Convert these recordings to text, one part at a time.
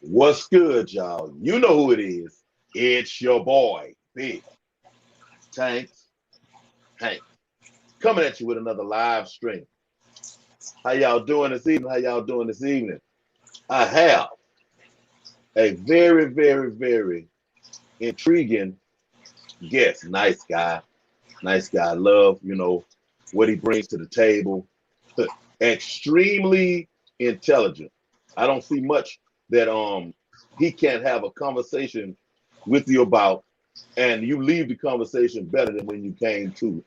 What's good, y'all? You know who it is. It's your boy, Big Tanks Hank, coming at you with another live stream. How y'all doing this evening? How y'all doing this evening? I have a very, very, very intriguing guest. Nice guy. Nice guy. Love, what he brings to the table. Extremely intelligent. I don't see much that he can't have a conversation with you about, and you leave the conversation better than when you came to.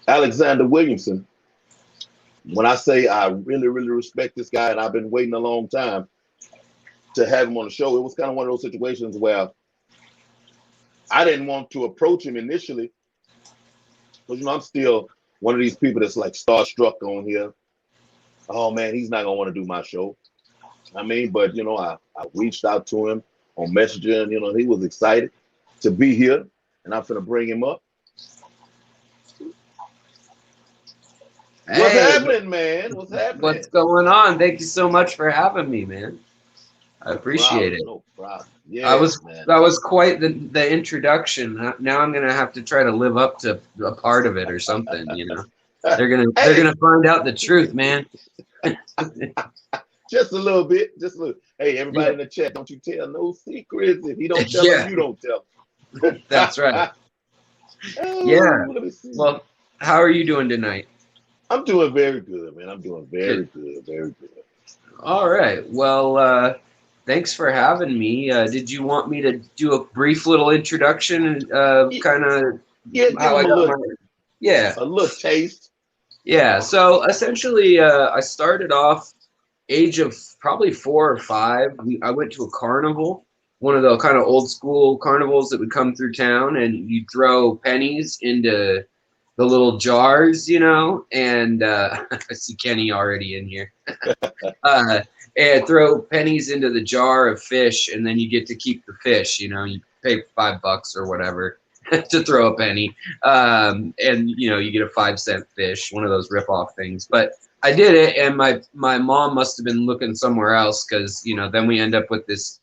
Alexander Williamson. When I say I really, really respect this guy, and I've been waiting a long time to have him on the show, it was kind of one of those situations where I didn't want to approach him initially, because I'm still one of these people that's like starstruck on here. Oh man, he's not gonna want to do my show. But I reached out to him on Messenger, and he was excited to be here, and I'm gonna bring him up. Hey, what's happening, man? What's happening? What's going on? Thank you so much for having me, man. I appreciate it. No problem. Yeah, that was quite the introduction. Now I'm gonna have to try to live up to a part of it or something. They're gonna find out the truth, man. Just a little bit, just a little. Hey, everybody in the chat, don't you tell no secrets. If he don't tell them, you don't tell them. That's right. Yeah. Well, how are you doing tonight? I'm doing very good, man. I'm doing very good, very good. All right. Well, thanks for having me. Did you want me to do a brief little introduction and kind of how I got a little taste? Yeah. So essentially, I started off age of probably 4 or 5. I went to a carnival, one of the kind of old school carnivals that would come through town, and you'd throw pennies into the little jars, and I see Kenny already in here. And throw pennies into the jar of fish, and then you get to keep the fish. You pay $5 or whatever to throw a penny, and you get a 5-cent fish, one of those rip-off things. But I did it, and my mom must have been looking somewhere else, because then we end up with this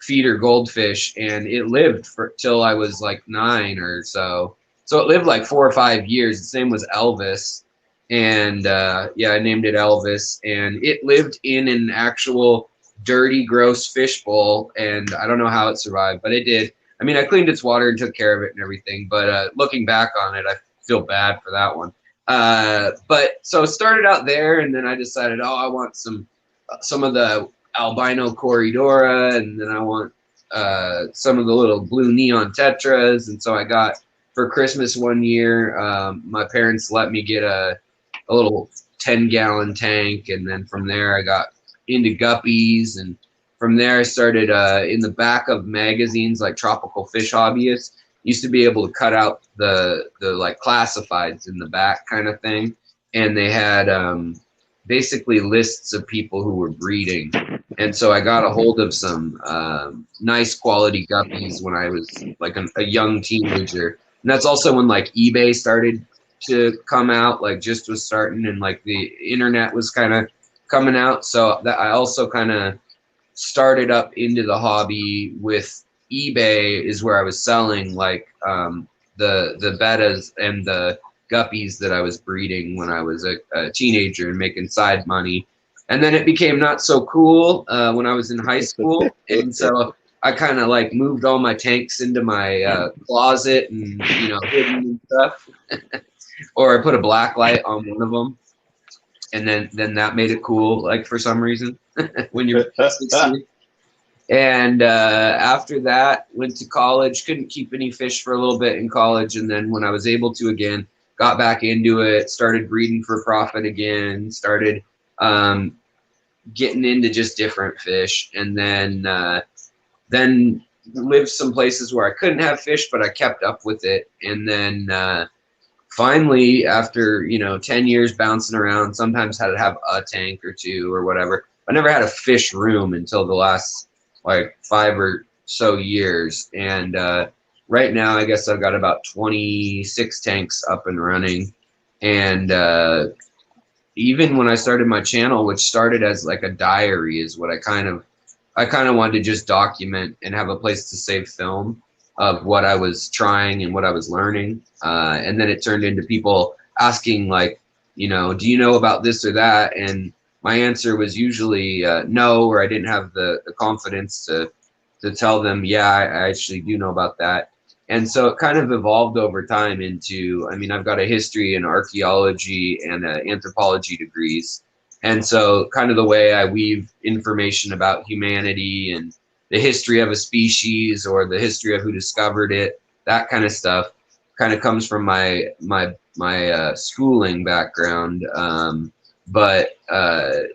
feeder goldfish, and it lived till I was like 9 or so. So it lived like 4 or 5 years. Its name was Elvis. And I named it Elvis. And it lived in an actual dirty, gross fish bowl. And I don't know how it survived, but it did. I cleaned its water and took care of it and everything. But looking back on it, I feel bad for that one. But so it started out there. And then I decided, I want some of the albino Corridora. And then I want some of the little blue neon tetras. And so I got, for Christmas one year, my parents let me get a little 10-gallon tank, and then from there I got into guppies, and from there I started in the back of magazines like Tropical Fish Hobbyist. Used to be able to cut out the like classifieds in the back kind of thing, and they had basically lists of people who were breeding, and so I got a hold of some nice quality guppies when I was like a young teenager. And that's also when like eBay started to come out, like just was starting, and like the internet was kind of coming out. So that I also kind of started up into the hobby with eBay, is where I was selling like the bettas and the guppies that I was breeding when I was a teenager and making side money. And then it became not so cool when I was in high school, and so I kind of like moved all my tanks into my closet and, hidden and stuff. Or I put a black light on one of them, and then that made it cool, like for some reason, when you're 16. And after that, went to college, couldn't keep any fish for a little bit in college. And then when I was able to again, got back into it, started breeding for profit again, started getting into just different fish. And then lived some places where I couldn't have fish, but I kept up with it. And then finally, after 10 years bouncing around, sometimes had to have a tank or 2 or whatever. I never had a fish room until the last like 5 or so years. And right now, I guess I've got about 26 tanks up and running. And even when I started my channel, which started as like a diary, is what I kind of I kind of wanted to just document and have a place to save film of what I was trying and what I was learning. And then it turned into people asking, like, you know, do you know about this or that? And my answer was usually no, or I didn't have the confidence to tell them, yeah, I actually do know about that. And so it kind of evolved over time into, I mean, I've got a history in archaeology and anthropology degrees. And so kind of the way I weave information about humanity and the history of a species or the history of who discovered it, that kind of stuff kind of comes from my schooling background. But I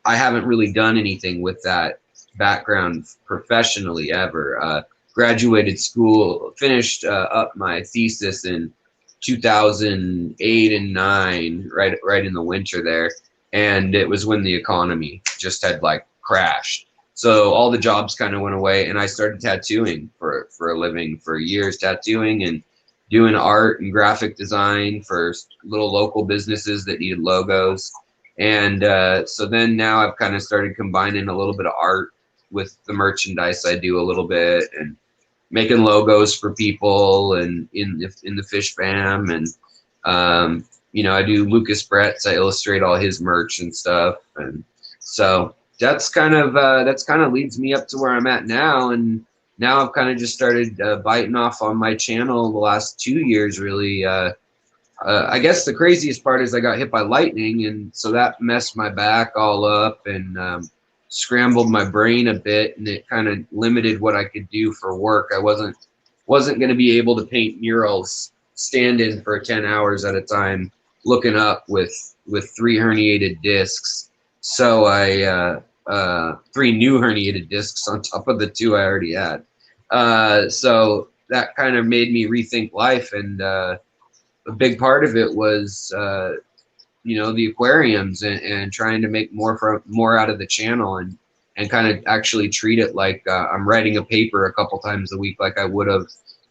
haven't really done anything with that background professionally ever. Graduated school, finished up my thesis in 2008 and 9, right in the winter there, and it was when the economy just had like crashed. So all the jobs kind of went away, and I started tattooing for a living for years, tattooing and doing art and graphic design for little local businesses that needed logos. And so then now I've kind of started combining a little bit of art with the merchandise I do a little bit, and making logos for people and in the fish fam. And you know, I do Lucas Brett's, I illustrate all his merch and stuff. And so that's kind of leads me up to where I'm at now. And now I've kind of just started biting off on my channel the last 2 years, really. I guess the craziest part is I got hit by lightning, and so that messed my back all up and scrambled my brain a bit, and it kind of limited what I could do for work. I wasn't going to be able to paint murals standing for 10 hours at a time looking up with 3 herniated discs. So I 3 new herniated discs on top of the 2 I already had. So that kind of made me rethink life, and a big part of it was you know, the aquariums and trying to make more out of the channel, and kind of actually treat it like I'm writing a paper a couple times a week, like I would have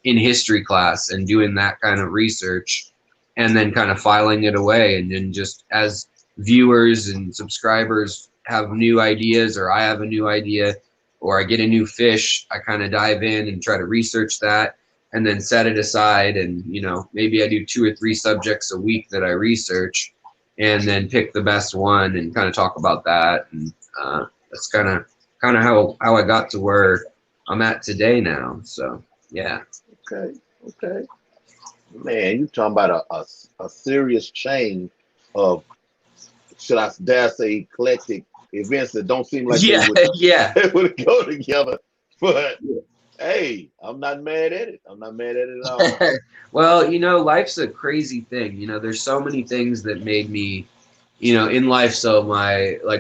in history class, and doing that kind of research and then kind of filing it away. And then just as viewers and subscribers have new ideas, or I have a new idea, or I get a new fish, I kind of dive in and try to research that and then set it aside. And, you know, maybe I do 2 or 3 subjects a week that I research, and then pick the best one and kind of talk about that. And that's kind of how I got to where I'm at today now. So, yeah. Okay. Man, you talking about a serious chain of, should I dare say, eclectic events that don't seem like they would go together. But hey, I'm not mad at it. I'm not mad at it at all. Well, you know, life's a crazy thing. You know, there's so many things that made me, you know, in life. So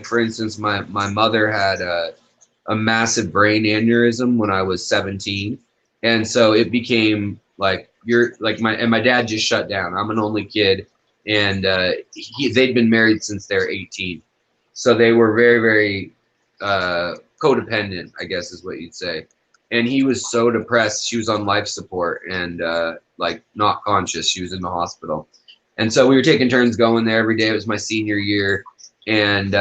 for instance, my mother had a massive brain aneurysm when I was 17. And so it became like, my dad just shut down. I'm an only kid, and they'd been married since they're 18. So they were very, very codependent, I guess is what you'd say. And he was so depressed. She was on life support and like not conscious. She was in the hospital. And so we were taking turns going there every day. It was my senior year. And,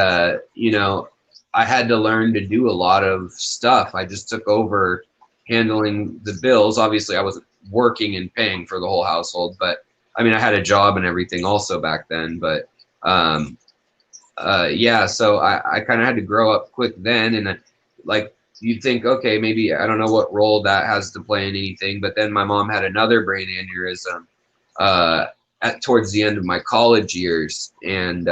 you know, I had to learn to do a lot of stuff. I just took over handling the bills. Obviously, I wasn't working and paying for the whole household, but I mean, I had a job and everything also back then. But yeah, so I kind of had to grow up quick then. And like, you'd think, okay, maybe I don't know what role that has to play in anything. But then my mom had another brain aneurysm towards the end of my college years. And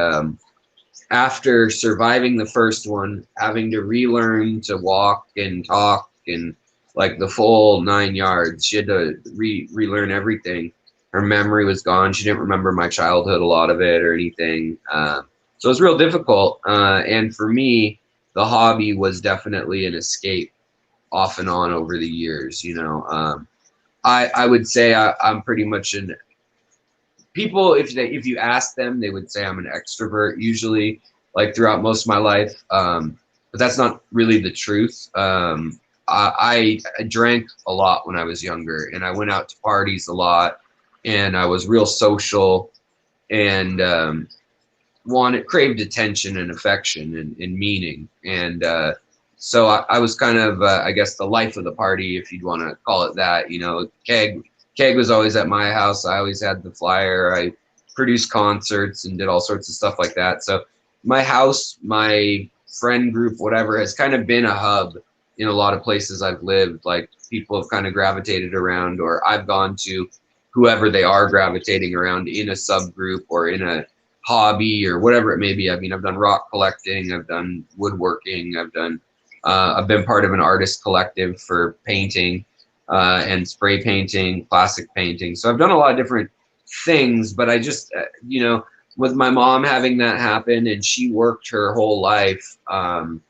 after surviving the first one, having to relearn to walk and talk and like the full 9 yards, she had to relearn everything. Her memory was gone. She didn't remember my childhood, a lot of it or anything. So it was real difficult. And for me, the hobby was definitely an escape off and on over the years. You know, I would say I'm pretty much people, if you ask them, they would say I'm an extrovert usually, like throughout most of my life. But that's not really the truth. I drank a lot when I was younger, and I went out to parties a lot, and I was real social, and craved attention and affection and meaning. And So I was kind of, I guess, the life of the party, if you'd want to call it that. You know, Keg was always at my house. I always had the flyer. I produced concerts and did all sorts of stuff like that. So my house, my friend group, whatever, has kind of been a hub in a lot of places I've lived. Like people have kind of gravitated around, or I've gone to whoever they are gravitating around in a subgroup or in a hobby or whatever it may be. I mean, I've done rock collecting, I've done woodworking, I've been part of an artist collective for painting and spray painting, plastic painting. So I've done a lot of different things, but I just, you know, with my mom having that happen, and she worked her whole life from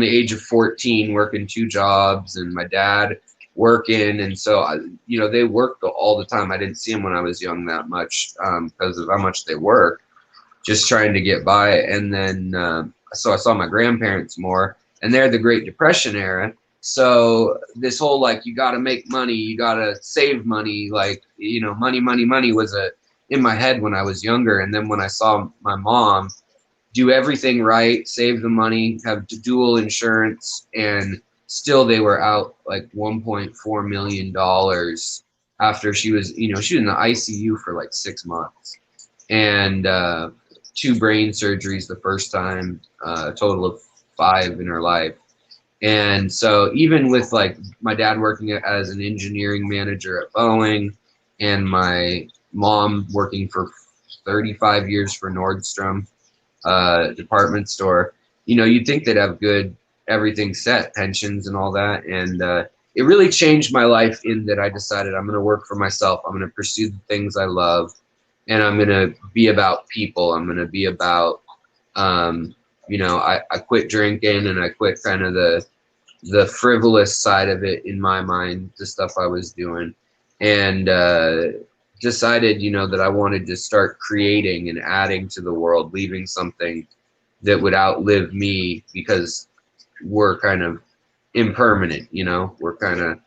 the age of 14, working 2 jobs, and my dad working. And so, you know, they worked all the time. I didn't see them when I was young that much because of how much they worked, just trying to get by. And then, so I saw my grandparents more, and they're the Great Depression era. So this whole, like, you got to make money, you got to save money, like, you know, money was in my head when I was younger. And then when I saw my mom do everything right, save the money, have dual insurance, and still they were out like $1.4 million after she was, you know, she was in the ICU for like 6 months, and 2 brain surgeries the first time, a total of 5 in her life. And so even with like my dad working as an engineering manager at Boeing, and my mom working for 35 years for Nordstrom department store, you know, you'd think they'd have good everything set, pensions and all that. And it really changed my life in that I decided I'm going to work for myself. I'm going to pursue the things I love, and I'm going to be about people. I'm going to be about, you know, I quit drinking, and I quit kind of the frivolous side of it in my mind, the stuff I was doing, and decided, you know, that I wanted to start creating and adding to the world, leaving something that would outlive me, because we're kind of impermanent, you know, we're kind of,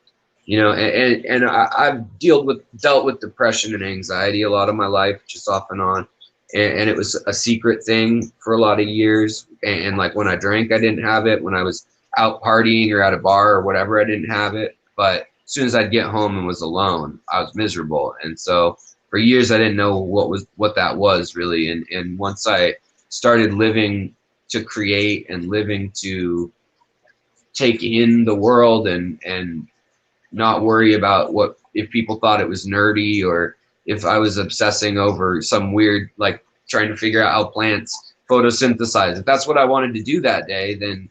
you know, and I've dealt with depression and anxiety a lot of my life, just off and on. And it was a secret thing for a lot of years. And like when I drank, I didn't have it. When I was out partying or at a bar or whatever, I didn't have it. But as soon as I'd get home and was alone, I was miserable. And so for years, I didn't know what that was really. And once I started living to create and living to take in the world, and not worry about what if people thought it was nerdy, or if I was obsessing over some weird, like trying to figure out how plants photosynthesize. If that's what I wanted to do that day, then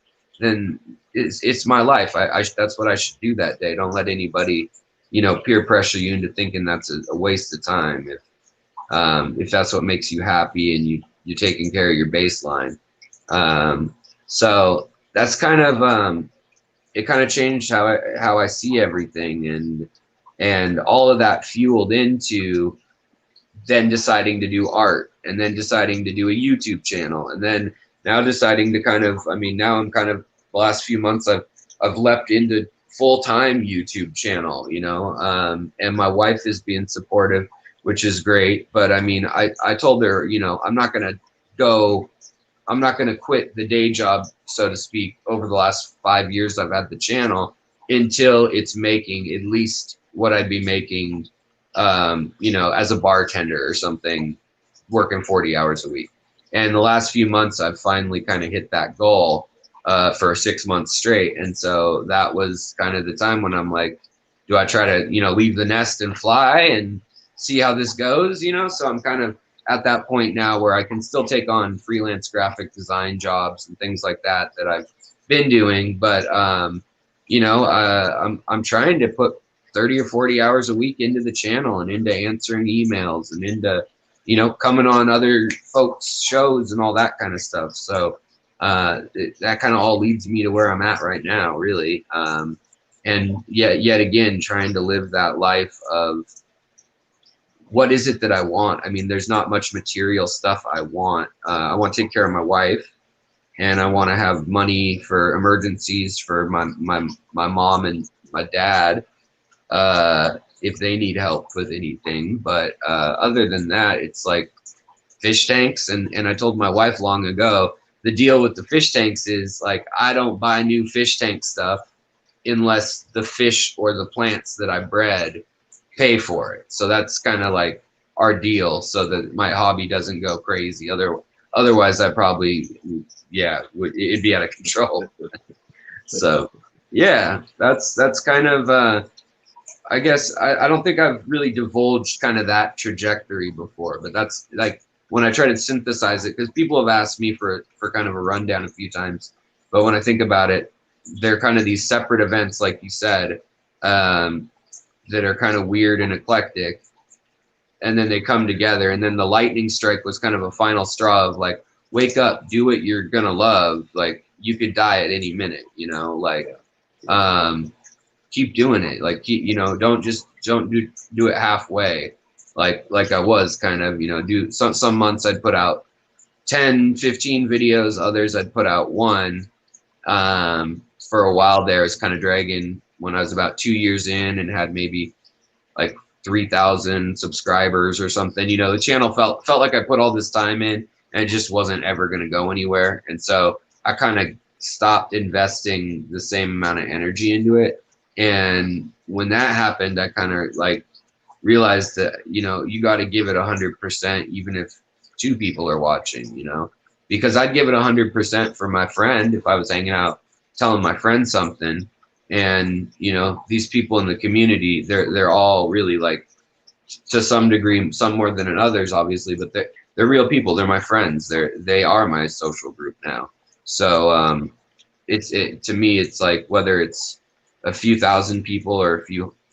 it's my life. That's what I should do that day. Don't let anybody, you know, peer pressure you into thinking that's a waste of time. If that's what makes you happy and you're taking care of your baseline. So that's kind of it kind of changed how I see everything, and all of that fueled into then deciding to do art, and then deciding to do a YouTube channel, and then now deciding to kind of, I mean, now I'm kind of, the last few months I've leapt into full-time YouTube channel, you know, and my wife is being supportive, which is great. But I mean, I told her, you know, I'm not going to quit the day job, so to speak, over the last 5 years I've had the channel, until it's making at least what I'd be making, you know, as a bartender or something, working 40 hours a week. And the last few months, I've finally kind of hit that goal for 6 months straight. And so that was kind of the time when I'm like, do I try to, you know, leave the nest and fly and see how this goes, you know? So I'm kind of at that point now where I can still take on freelance graphic design jobs and things like that I've been doing. But, you know, I'm trying to put 30 or 40 hours a week into the channel, and into answering emails, and into, you know, coming on other folks' shows and all that kind of stuff. So that kind of all leads me to where I'm at right now, really. And yet again, trying to live that life of, what is it that I want? I mean, there's not much material stuff I want. I want to take care of my wife, and I want to have money for emergencies for my mom and my dad, if they need help with anything. But other than that, it's like fish tanks. And I told my wife long ago, the deal with the fish tanks is like I don't buy new fish tank stuff unless the fish or the plants that I bred pay for it. So that's kind of like our deal, so that my hobby doesn't go crazy. Otherwise, I probably, yeah, it'd be out of control. So, yeah, that's kind of. I guess I don't think I've really divulged kind of that trajectory before, but that's like when I try to synthesize it, because people have asked me for kind of a rundown a few times. But when I think about it, they're kind of these separate events, like you said, that are kind of weird and eclectic. And then they come together. And then the lightning strike was kind of a final straw of like, wake up, do what you're going to love. Like you could die at any minute, you know, like, keep doing it. Like, don't do it halfway. Like I was kind of, do some months I'd put out 10, 15 videos. Others I'd put out one. For a while there, it's kind of dragging when I was about 2 years in and had maybe like 3,000 subscribers or something. The channel felt like I put all this time in and it just wasn't ever going to go anywhere. And so I kind of stopped investing the same amount of energy into it. And when that happened, I kind of like realized that, you got to give it 100%, even if 2 people are watching, because I'd give it 100% for my friend if I was hanging out, telling my friend something. And, these people in the community, they're all really like, to some degree, some more than in others, obviously, but they're real people. They're my friends. They are my social group now. So, to me, it's like, whether it's a few thousand people or a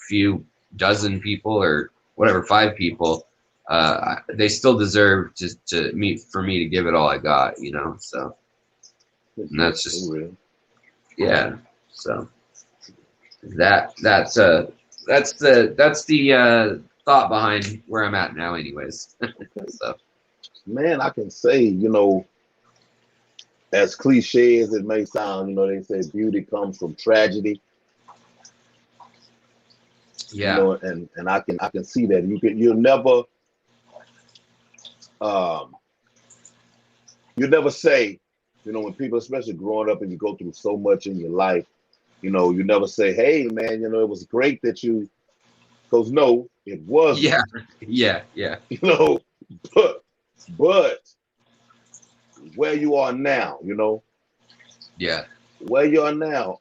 few dozen people or whatever, 5 people, they still deserve for me to give it all I got, so, and that's just, yeah. So that's the thought behind where I'm at now anyways. So, man, I can say, as cliche as it may sound, they say beauty comes from tragedy. Yeah. And I can see that. You'll never say, when people, especially growing up and you go through so much in your life, you never say, hey man, it was great that you, because no, it wasn't. Yeah. But where you are now, yeah, where you are now,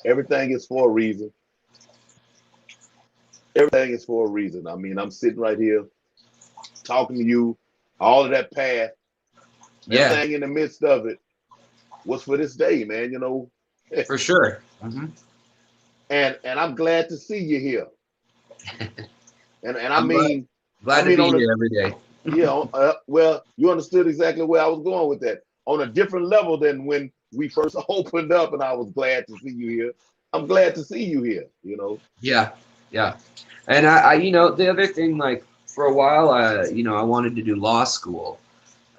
everything is for a reason. Everything is for a reason. I mean, I'm sitting right here talking to you, all of that path, everything in the midst of it was for this day, man, For sure. Mm-hmm. And I'm glad to see you here. And I mean, glad to be here every day. Yeah, well, you understood exactly where I was going with that. On a different level than when we first opened up, and I was glad to see you here. I'm glad to see you here, Yeah. And I the other thing, like for a while, I wanted to do law school,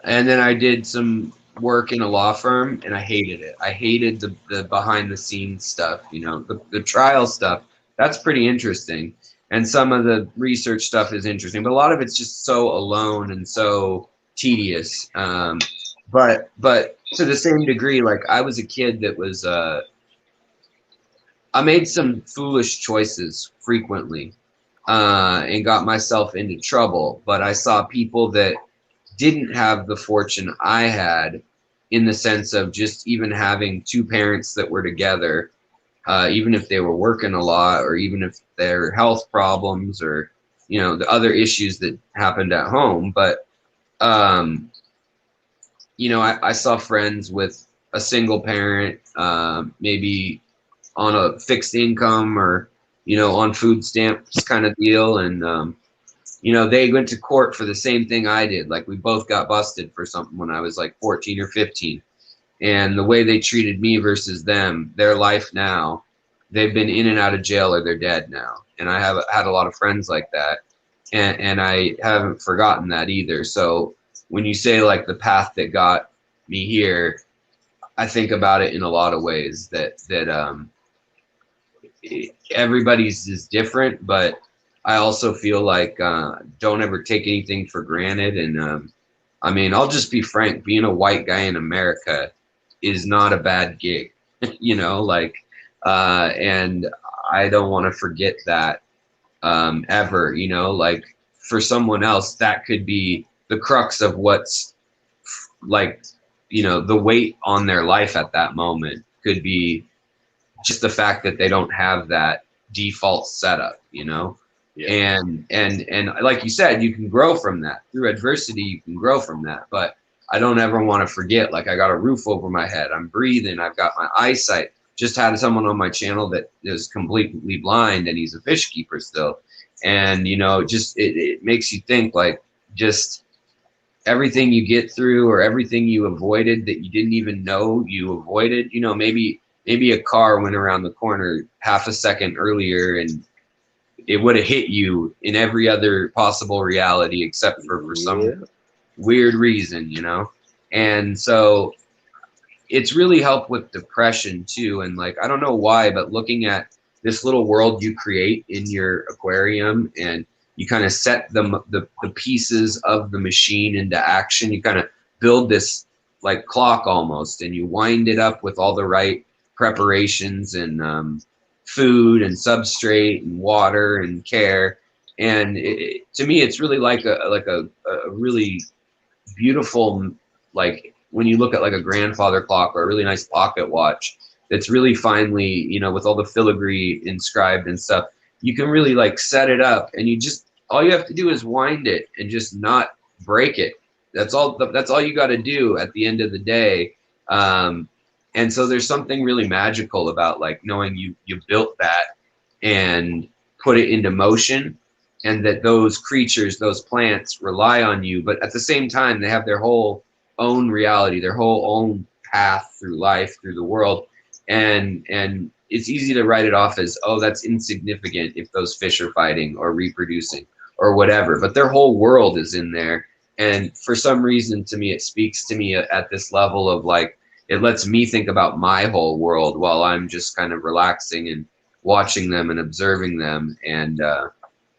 and then I did some work in a law firm, and I hated it. I hated the behind the scenes stuff, the trial stuff. That's pretty interesting, and some of the research stuff is interesting, but a lot of it's just so alone and so tedious. But to the same degree, like I was a kid that was I made some foolish choices frequently, and got myself into trouble. But I saw people that didn't have the fortune I had, in the sense of just even having 2 parents that were together, even if they were working a lot, or even if their health problems, or the other issues that happened at home. But I saw friends with a single parent, maybe on a fixed income, or on food stamps kind of deal, and they went to court for the same thing I did. Like we both got busted for something when I was like 14 or 15, and the way they treated me versus them, their life now, they've been in and out of jail or they're dead now. And I have had a lot of friends like that, and I haven't forgotten that either. So when you say like the path that got me here, I think about it in a lot of ways, that everybody's is different, but I also feel like don't ever take anything for granted. And I mean, I'll just be frank, being a white guy in America is not a bad gig, you know, like, and I don't want to forget that ever, you know, like for someone else, that could be the crux of what's like, you know, the weight on their life at that moment could be just the fact that they don't have that default setup, you know. Yeah. And like you said, you can grow from that through adversity. You can grow from that, but I don't ever want to forget, like, I got a roof over my head, I'm breathing, I've got my eyesight. Just had someone on my channel that is completely blind, and he's a fish keeper still. And you know, just it makes you think, like, just everything you get through, or everything you avoided that you didn't even know you avoided. You know, maybe a car went around the corner half a second earlier, and it would have hit you in every other possible reality except for some weird reason, you know. And so it's really helped with depression too. And like, I don't know why, but looking at this little world you create in your aquarium, and you kind of set the pieces of the machine into action, you kind of build this like clock almost, and you wind it up with all the right preparations, and food and substrate and water and care. And to me, it's really like a really beautiful, like when you look at like a grandfather clock or a really nice pocket watch that's really finely, you know, with all the filigree inscribed and stuff, you can really like set it up, and you just, all you have to do is wind it and just not break it. That's all you got to do at the end of the day. And so there's something really magical about like knowing you built that and put it into motion, and that those creatures, those plants rely on you, but at the same time, they have their whole own reality, their whole own path through life, through the world. And it's easy to write it off as, oh, that's insignificant if those fish are fighting or reproducing or whatever, but their whole world is in there. And for some reason, to me, it speaks to me at this level of like, it lets me think about my whole world while I'm just kind of relaxing and watching them and observing them. And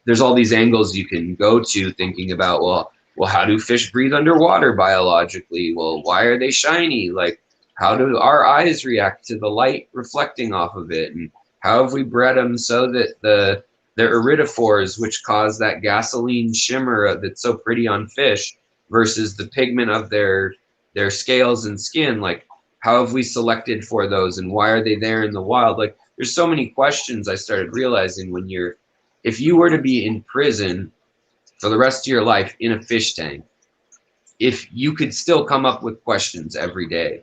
there's all these angles you can go to thinking about, well, how do fish breathe underwater biologically? Well, why are they shiny? Like, how do our eyes react to the light reflecting off of it? And how have we bred them so that their iridophores, which cause that gasoline shimmer that's so pretty on fish, versus the pigment of their scales and skin, like, how have we selected for those, and why are they there in the wild? Like, there's so many questions I started realizing when if you were to be in prison for the rest of your life in a fish tank, if you could still come up with questions every day,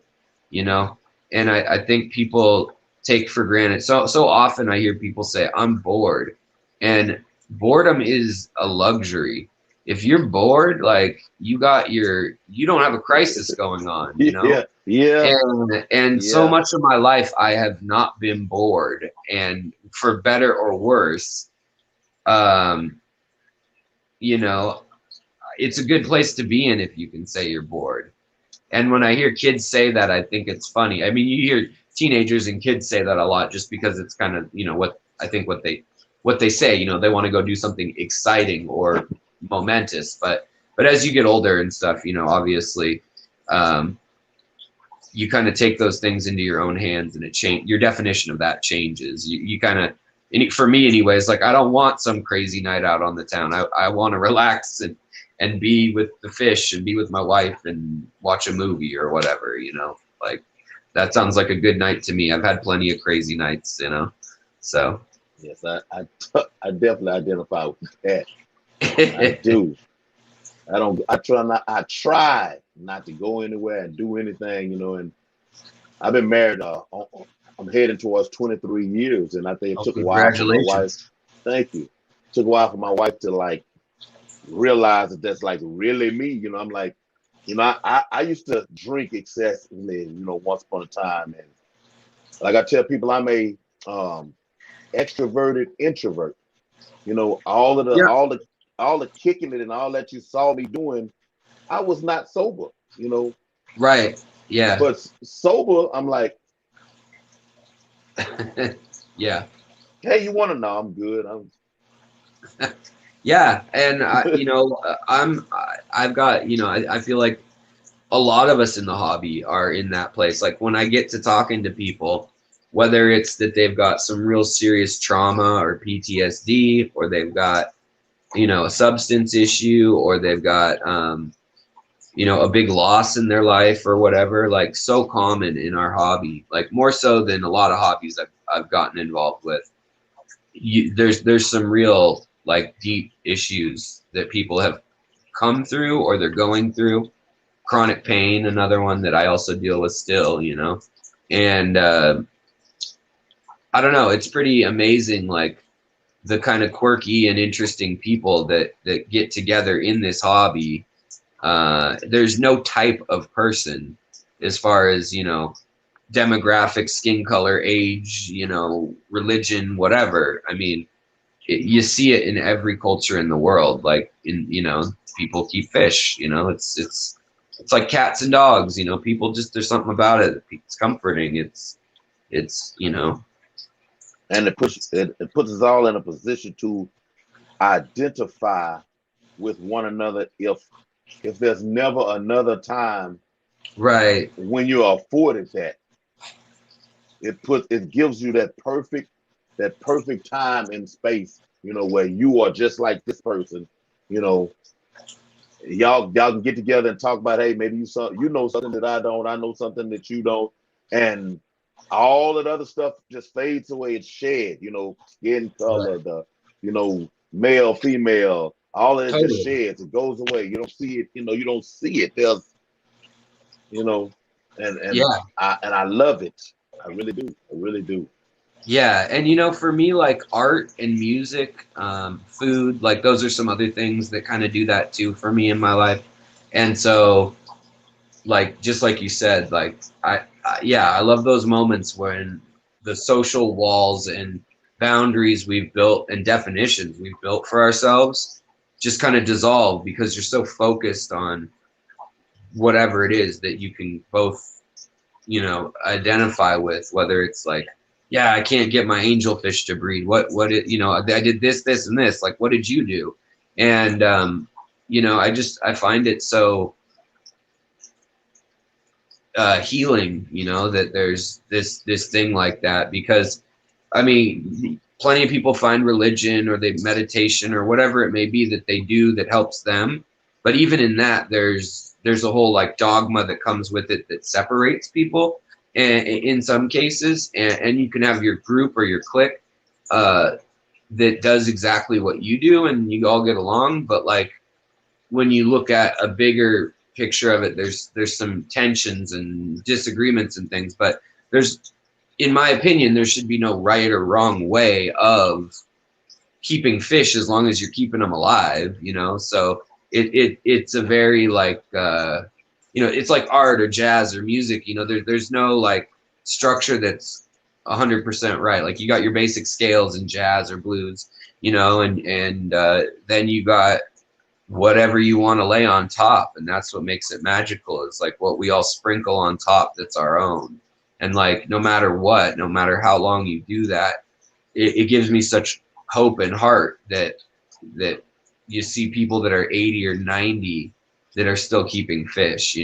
you know? And I think people take for granted. So often I hear people say, I'm bored. And boredom is a luxury. If you're bored, like, you don't have a crisis going on, you know? Yeah. And so much of my life, I have not been bored. And for better or worse, you know, it's a good place to be in if you can say you're bored. And when I hear kids say that, I think it's funny. I mean, you hear teenagers and kids say that a lot just because it's kind of, you know, what they say, you know, they want to go do something exciting or momentous. But as you get older and stuff, you know, obviously, you kind of take those things into your own hands, and your definition of that changes. You kind of, for me anyways, like, I don't want some crazy night out on the town. I want to relax and be with the fish and be with my wife and watch a movie or whatever, you know, like, that sounds like a good night to me. I've had plenty of crazy nights, you know, so. Yes, I definitely identify with that. I do. I try not to go anywhere and do anything, you know, and I've been married, I'm heading towards 23 years, and I think it took a while for my wife. Thank you. It took a while for my wife to like realize that that's like really me. You know, I'm like, you know, I used to drink excessively, you know, once upon a time, and like I tell people, I'm a extroverted introvert. You know, all the kicking it and all that you saw me doing, I was not sober. You know. Right. Yeah. But sober, I'm like, yeah. Hey, you want to know? I'm good. Yeah, and I've got, I feel like a lot of us in the hobby are in that place. Like when I get to talking to people, whether it's that they've got some real serious trauma or PTSD, or they've got, a substance issue, or they've got, a big loss in their life or whatever, like so common in our hobby, like more so than a lot of hobbies I've gotten involved with. There's some real like deep issues that people have come through or they're going through. Chronic pain, another one that I also deal with still, and I don't know, it's pretty amazing, like the kind of quirky and interesting people that get together in this hobby. There's no type of person as far as, demographic, skin color, age, religion, whatever. I mean, you see it in every culture in the world. Like people keep fish, it's like cats and dogs, people just, there's something about it. It's comforting. It's, And it puts us all in a position to identify with one another if there's never another time right. when you're afforded that. It gives you that perfect time and space, where you are just like this person, y'all can get together and talk about, hey, maybe you know something that I don't, I know something that you don't, and all that other stuff just fades away. It's shed, skin color, Right. male, female, all of it just Totally. sheds. It goes away. You don't see it. You don't see it. There's, you know, and Yeah. I love it. I really do. I really do. Yeah. And, for me, like art and music, food, like those are some other things that kind of do that too for me in my life. And so, like, just like you said, like, yeah, I love those moments when the social walls and boundaries we've built and definitions we've built for ourselves just kind of dissolve because you're so focused on whatever it is that you can both, identify with, whether it's like, yeah, I can't get my angelfish to breed. I did this, and this, like, what did you do? And, I find it so healing, that there's this thing like that, because I mean, plenty of people find religion or they meditation or whatever it may be that they do that helps them, but even in that there's a whole like dogma that comes with it that separates people, and in some cases, and you can have your group or your clique uh, that does exactly what you do and you all get along, but like when you look at a bigger picture of it, there's some tensions and disagreements and things, but there's, in my opinion, there should be no right or wrong way of keeping fish as long as you're keeping them alive, so it's a very like it's like art or jazz or music, there's no like structure that's 100% right. Like you got your basic scales in jazz or blues, and then you got whatever you want to lay on top, and that's what makes it magical. It's like what we all sprinkle on top that's our own, and like no matter what, no matter how long you do that, it gives me such hope and heart that you see people that are 80 or 90 that are still keeping fish.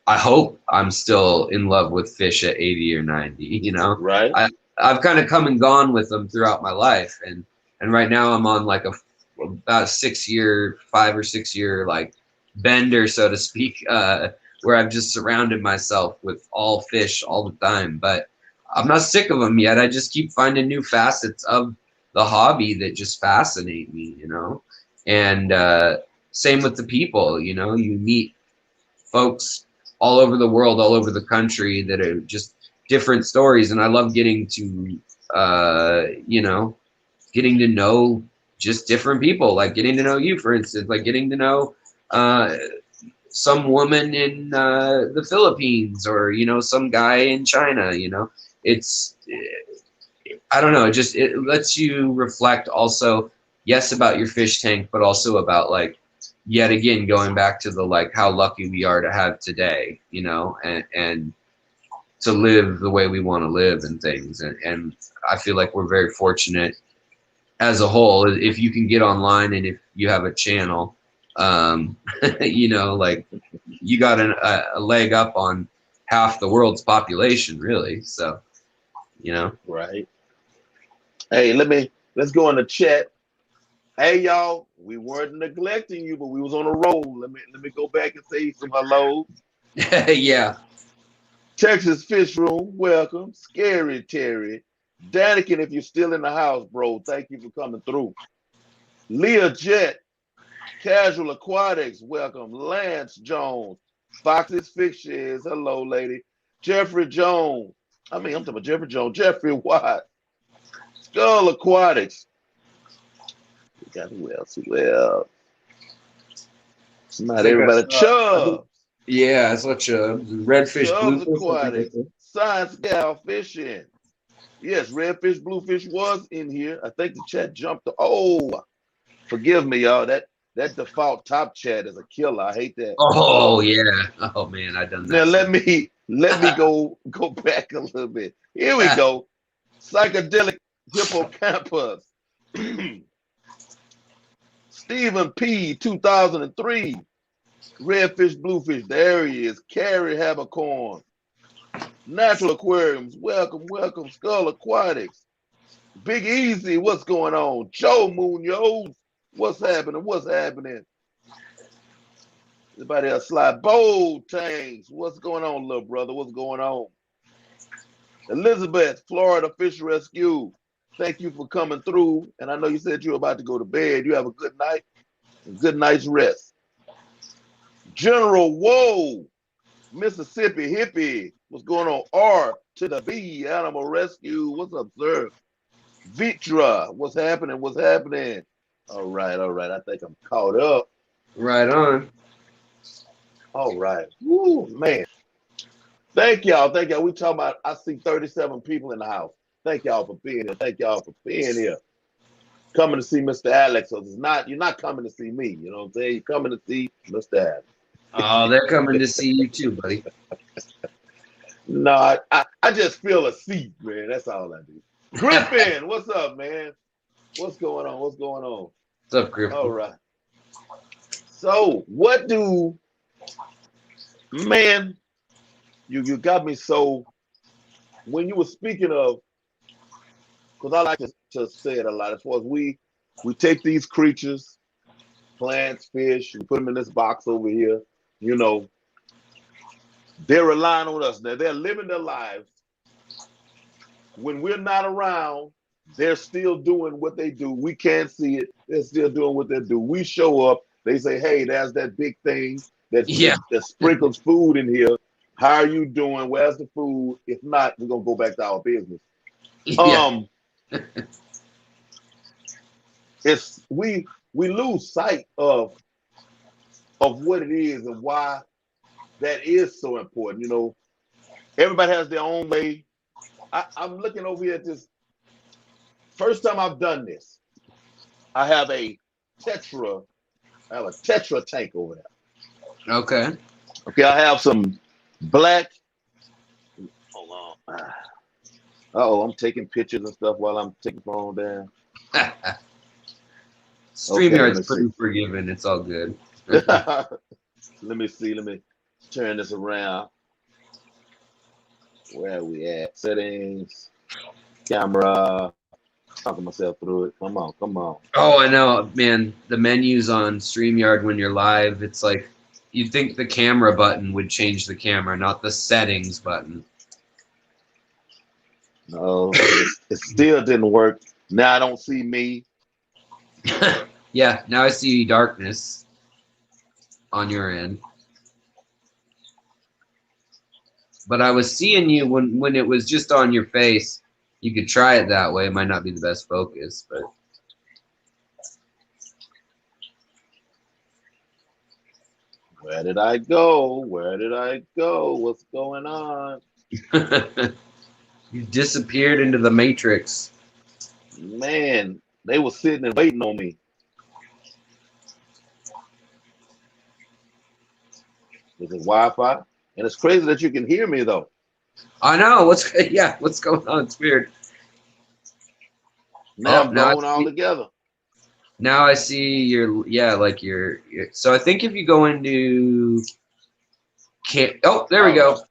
I hope I'm still in love with fish at 80 or 90. Right. I've kind of come and gone with them throughout my life, and right now I'm on like about a 6 year, 5 or 6 year like bender, so to speak, where I've just surrounded myself with all fish all the time. But I'm not sick of them yet. I just keep finding new facets of the hobby that just fascinate me, and same with the people. You meet folks all over the world, all over the country that are just different stories, and I love getting to getting to know just different people, like getting to know you, for instance, like getting to know some woman in the Philippines, or some guy in China. It's, I don't know, it lets you reflect also, yes, about your fish tank, but also about like, yet again, going back to the like how lucky we are to have today, and to live the way we want to live and things, and I feel like we're very fortunate as a whole, if you can get online and if you have a channel, you know, like you got a leg up on half the world's population, really. So, you know. Right. Hey, let's go in the chat. Hey y'all, we weren't neglecting you, but we was on a roll. Let me go back and say some hello. Yeah. Texas Fish Room, welcome. Scary Terry. Danikin, if you're still in the house, bro, thank you for coming through. Leah Jet, Casual Aquatics, welcome. Lance Jones, Fox's Fish Sheds, hello, lady. Jeffrey Jones, I'm talking about Jeffrey Jones, Jeffrey Watt, Skull Aquatics. We got who else? Not everybody. Chubbs. Yeah, it's such a redfish, Chubbs bluefish. Aquatics, Science Gal Fishing. Yes, redfish, bluefish was in here. I think the chat jumped. Oh, forgive me, y'all. That default top chat is a killer. I hate that. Oh yeah. Oh man, I done that. Now let me go back a little bit. Here we go. Psychedelic hippocampus. Stephen P. 2003. Redfish, bluefish. There he is. Carrie Habercorn. Natural Aquariums. Welcome, welcome. Skull Aquatics. Big Easy. What's going on? Joe Munoz. What's happening? What's happening? Anybody else slide? Bold Tanks. What's going on, little brother? What's going on? Elizabeth, Florida Fish Rescue. Thank you for coming through. And I know you said you were about to go to bed. You have a good night and good night's rest. General Woe, Mississippi Hippie. What's going on? R to the B, Animal Rescue. What's up, sir? Vitra, what's happening? What's happening? All right. I think I'm caught up. Right on. All right. Woo, man. Thank y'all. We talking about, I see 37 people in the house. Thank y'all for being here. Coming to see Mr. Alex. So you're not coming to see me. You know what I'm saying? You're coming to see Mr. Alex. Oh, they're coming to see you too, buddy. No, I just feel a seat, man. That's all I do. Griffin, what's up, man? What's going on? What's up, Griffin? All right. So man, you got me so, when you were speaking of, because I like to say it a lot, as far as we take these creatures, plants, fish, and put them in this box over here, you know, they're relying on us. Now they're living their lives. When we're not around, they're still doing what they do. We can't see it. They're still doing what they do. We show up, they say, hey, there's that big thing that sprinkles food in here. How are you doing? Where's the food? If not, we're gonna go back to our business. Yeah. It's we lose sight of what it is and why that is so important. You know, everybody has their own way. I'm looking over here at this. First time I've done this, I have a Tetra tank over there. Okay. I have some black. Hold on. I'm taking pictures and stuff while I'm taking the phone down. StreamYard's pretty forgiving. It's all good. Let me see. Let me turn this around. Where are we at? Settings, camera. Talking myself through it. Come on. Oh, I know, man. The menus on StreamYard when you're live, it's like you'd think the camera button would change the camera, not the settings button. No, it still didn't work. Now I don't see me. Yeah, now I see darkness on your end. But I was seeing you when it was just on your face. You could try it that way. It might not be the best focus, but. Where did I go? What's going on? You disappeared into the Matrix. Man, they were sitting and waiting on me. Is it Wi-Fi? And it's crazy that you can hear me though. I know. What's going on? It's weird. Now Oh, I'm gone all together. now I see your, yeah, like your, so I think if you go into, oh, there we All go. right.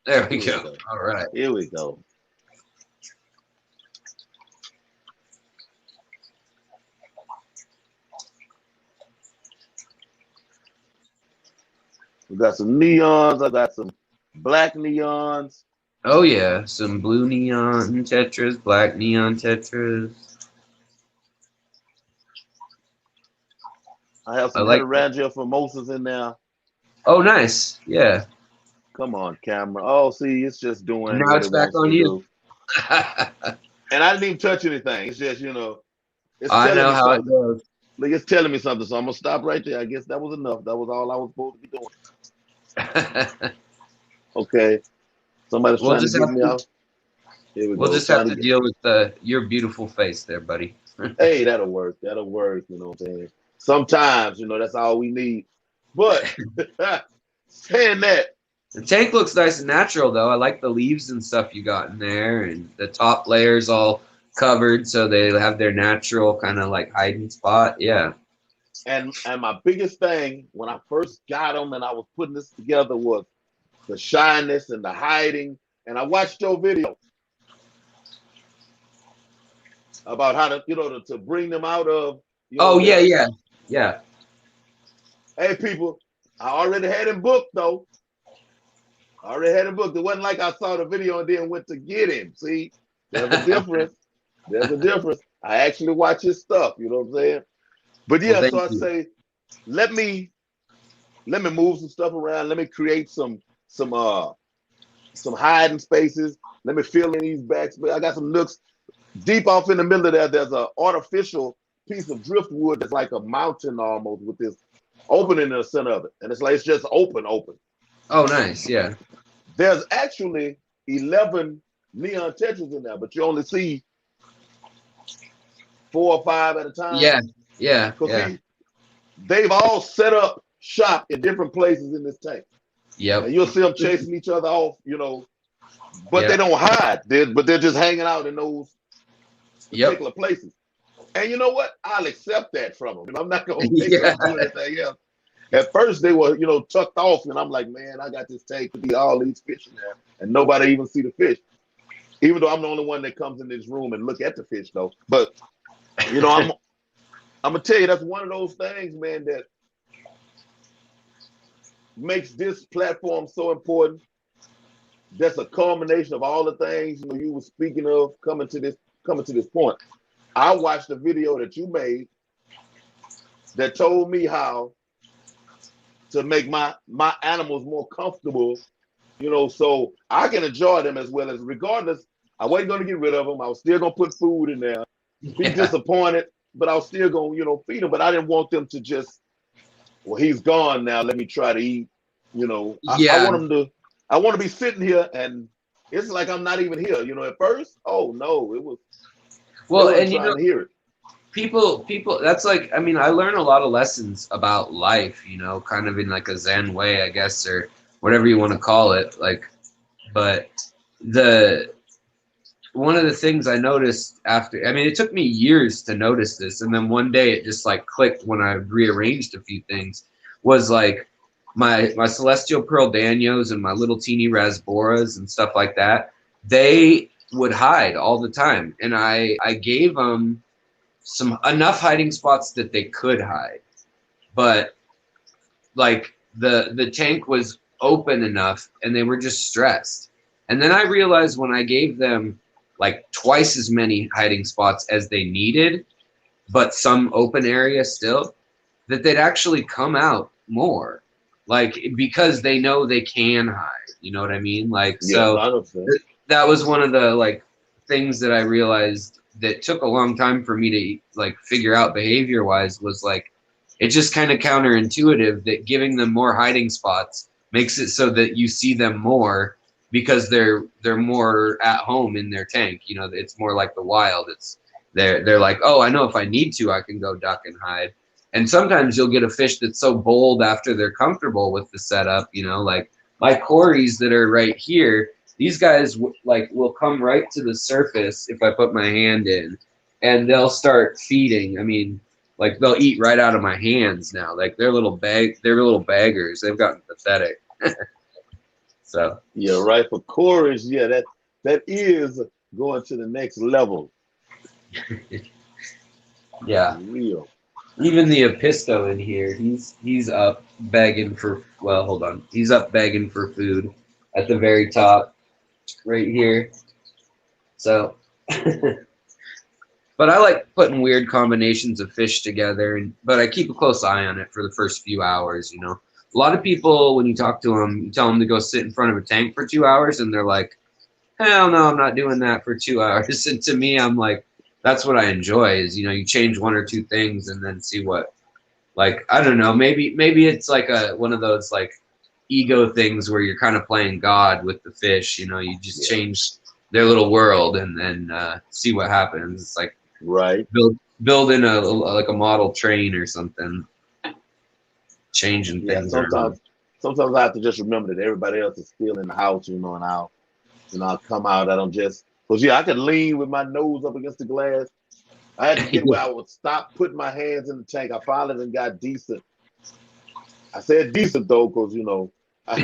There we Here we go. go. All right. Here we go. We got some neons. I got some black neons. Oh yeah, some blue neon tetras, black neon tetras. I have I some like. hydrangea formosas in there. Oh, nice. Yeah. Come on, camera. Oh, see, it's just And doing now what it's it back wants on to you. do. And I didn't even touch anything. It's just, it's I telling know me how it something. goes. Like, it's telling me something. So I'm gonna stop right there. I guess that was enough. That was all I was supposed to be doing. Okay. Somebody's we'll trying to just get have me to. out. Here we We'll go. just have Trying to to get. deal with your beautiful face there, buddy. Hey, that'll work. That'll work. You know what I'm saying? Sometimes, that's all we need. But saying that, The tank looks nice and natural, though. I like the leaves and stuff you got in there, and the top layer's all covered, so they have their natural kind of like hiding spot. Yeah. and my biggest thing when I first got them and I was putting this together was the shyness and the hiding. And I watched your video about how to bring them out of, Oh yeah, that. yeah, yeah. Hey, people, I already had him booked, though. I already had him booked. It wasn't like I saw the video and then went to get him. See, there's a difference. There's a difference. I actually watch his stuff. You know what I'm saying? But Well, yeah, thank so I you. say, let me move some stuff around. Let me create some hiding spaces. Let me fill in these backs. I got some nooks deep off in the middle of there. There's an artificial piece of driftwood that's like a mountain almost with this opening in the center of it, and it's just open. Oh, nice. Yeah. There's actually 11 neon tetras in there, but you only see 4 or 5 at a time. Yeah. Yeah. Because Yeah. they've all set up shop in different places in this tank. Yep. And you'll see them chasing each other off, but they don't hide. They're just hanging out in those particular places. And you know what? I'll accept that from them. I'm not going to make them do anything else. At first, they were, tucked off, and I'm like, man, I got this tank to be all these fish in there, and nobody even see the fish. Even though I'm the only one that comes in this room and look at the fish, though. But I'm gonna tell you, that's one of those things, man, that makes this platform so important. That's a culmination of all the things you were speaking of coming to this point. I watched a video that you made that told me how to make my animals more comfortable, so I can enjoy them as well. As regardless, I wasn't going to get rid of them. I was still going to put food in there, be disappointed, but I was still going to feed them. But I didn't want them to just, well, he's gone now, let me try to eat. I want them to, I want to be sitting here and it's like I'm not even here. At first, oh no, it was, well, and trying to hear it. People, that's like, I mean, I learn a lot of lessons about life, kind of in like a Zen way, I guess, or whatever you want to call it. Like, but one of the things I noticed after, I mean, it took me years to notice this. And then one day it just like clicked when I rearranged a few things, was like my celestial pearl danios and my little teeny rasboras and stuff like that. They would hide all the time. And I gave them enough hiding spots that they could hide, but like the tank was open enough and they were just stressed. And then I realized when I gave them like twice as many hiding spots as they needed, but some open area still, that they'd actually come out more, like, because they know they can hide. You know what I mean? Like, Yeah, so that was one of the like things that I realized that took a long time for me to like figure out behavior wise, was like, it's just kind of counterintuitive that giving them more hiding spots makes it so that you see them more because they're more at home in their tank. It's more like the wild. It's they're like, oh, I know if I need to, I can go duck and hide. And sometimes you'll get a fish that's so bold after they're comfortable with the setup, like my cories that are right here. These guys will come right to the surface if I put my hand in, and they'll start feeding. I mean, like they'll eat right out of my hands now. Like they're little baggers. They've gotten pathetic. So yeah, right. For chorus, yeah, that is going to the next level. yeah. Real. Even the Episto in here, he's up begging for, well, hold on. He's up begging for food at the very top right here. So but I like putting weird combinations of fish together, but I keep a close eye on it for the first few hours, you know. A lot of people, when you talk to them, you tell them to go sit in front of a tank for 2 hours, and they're like, hell no, I'm not doing that for 2 hours. And to me, I'm like, that's what I enjoy is, you know, you change one or two things and then see what, like, I don't know, maybe it's like one of those like ego things where you're kind of playing God with the fish, you know, you just change their little world and then see what happens. It's like right, building like a model train or something, changing things around. Sometimes I have to just remember that everybody else is still in the house, you know, and I'll come out. I don't just, because I could lean with my nose up against the glass. I had to get where I would stop putting my hands in the tank. I finally then got decent. I said decent though, because you know I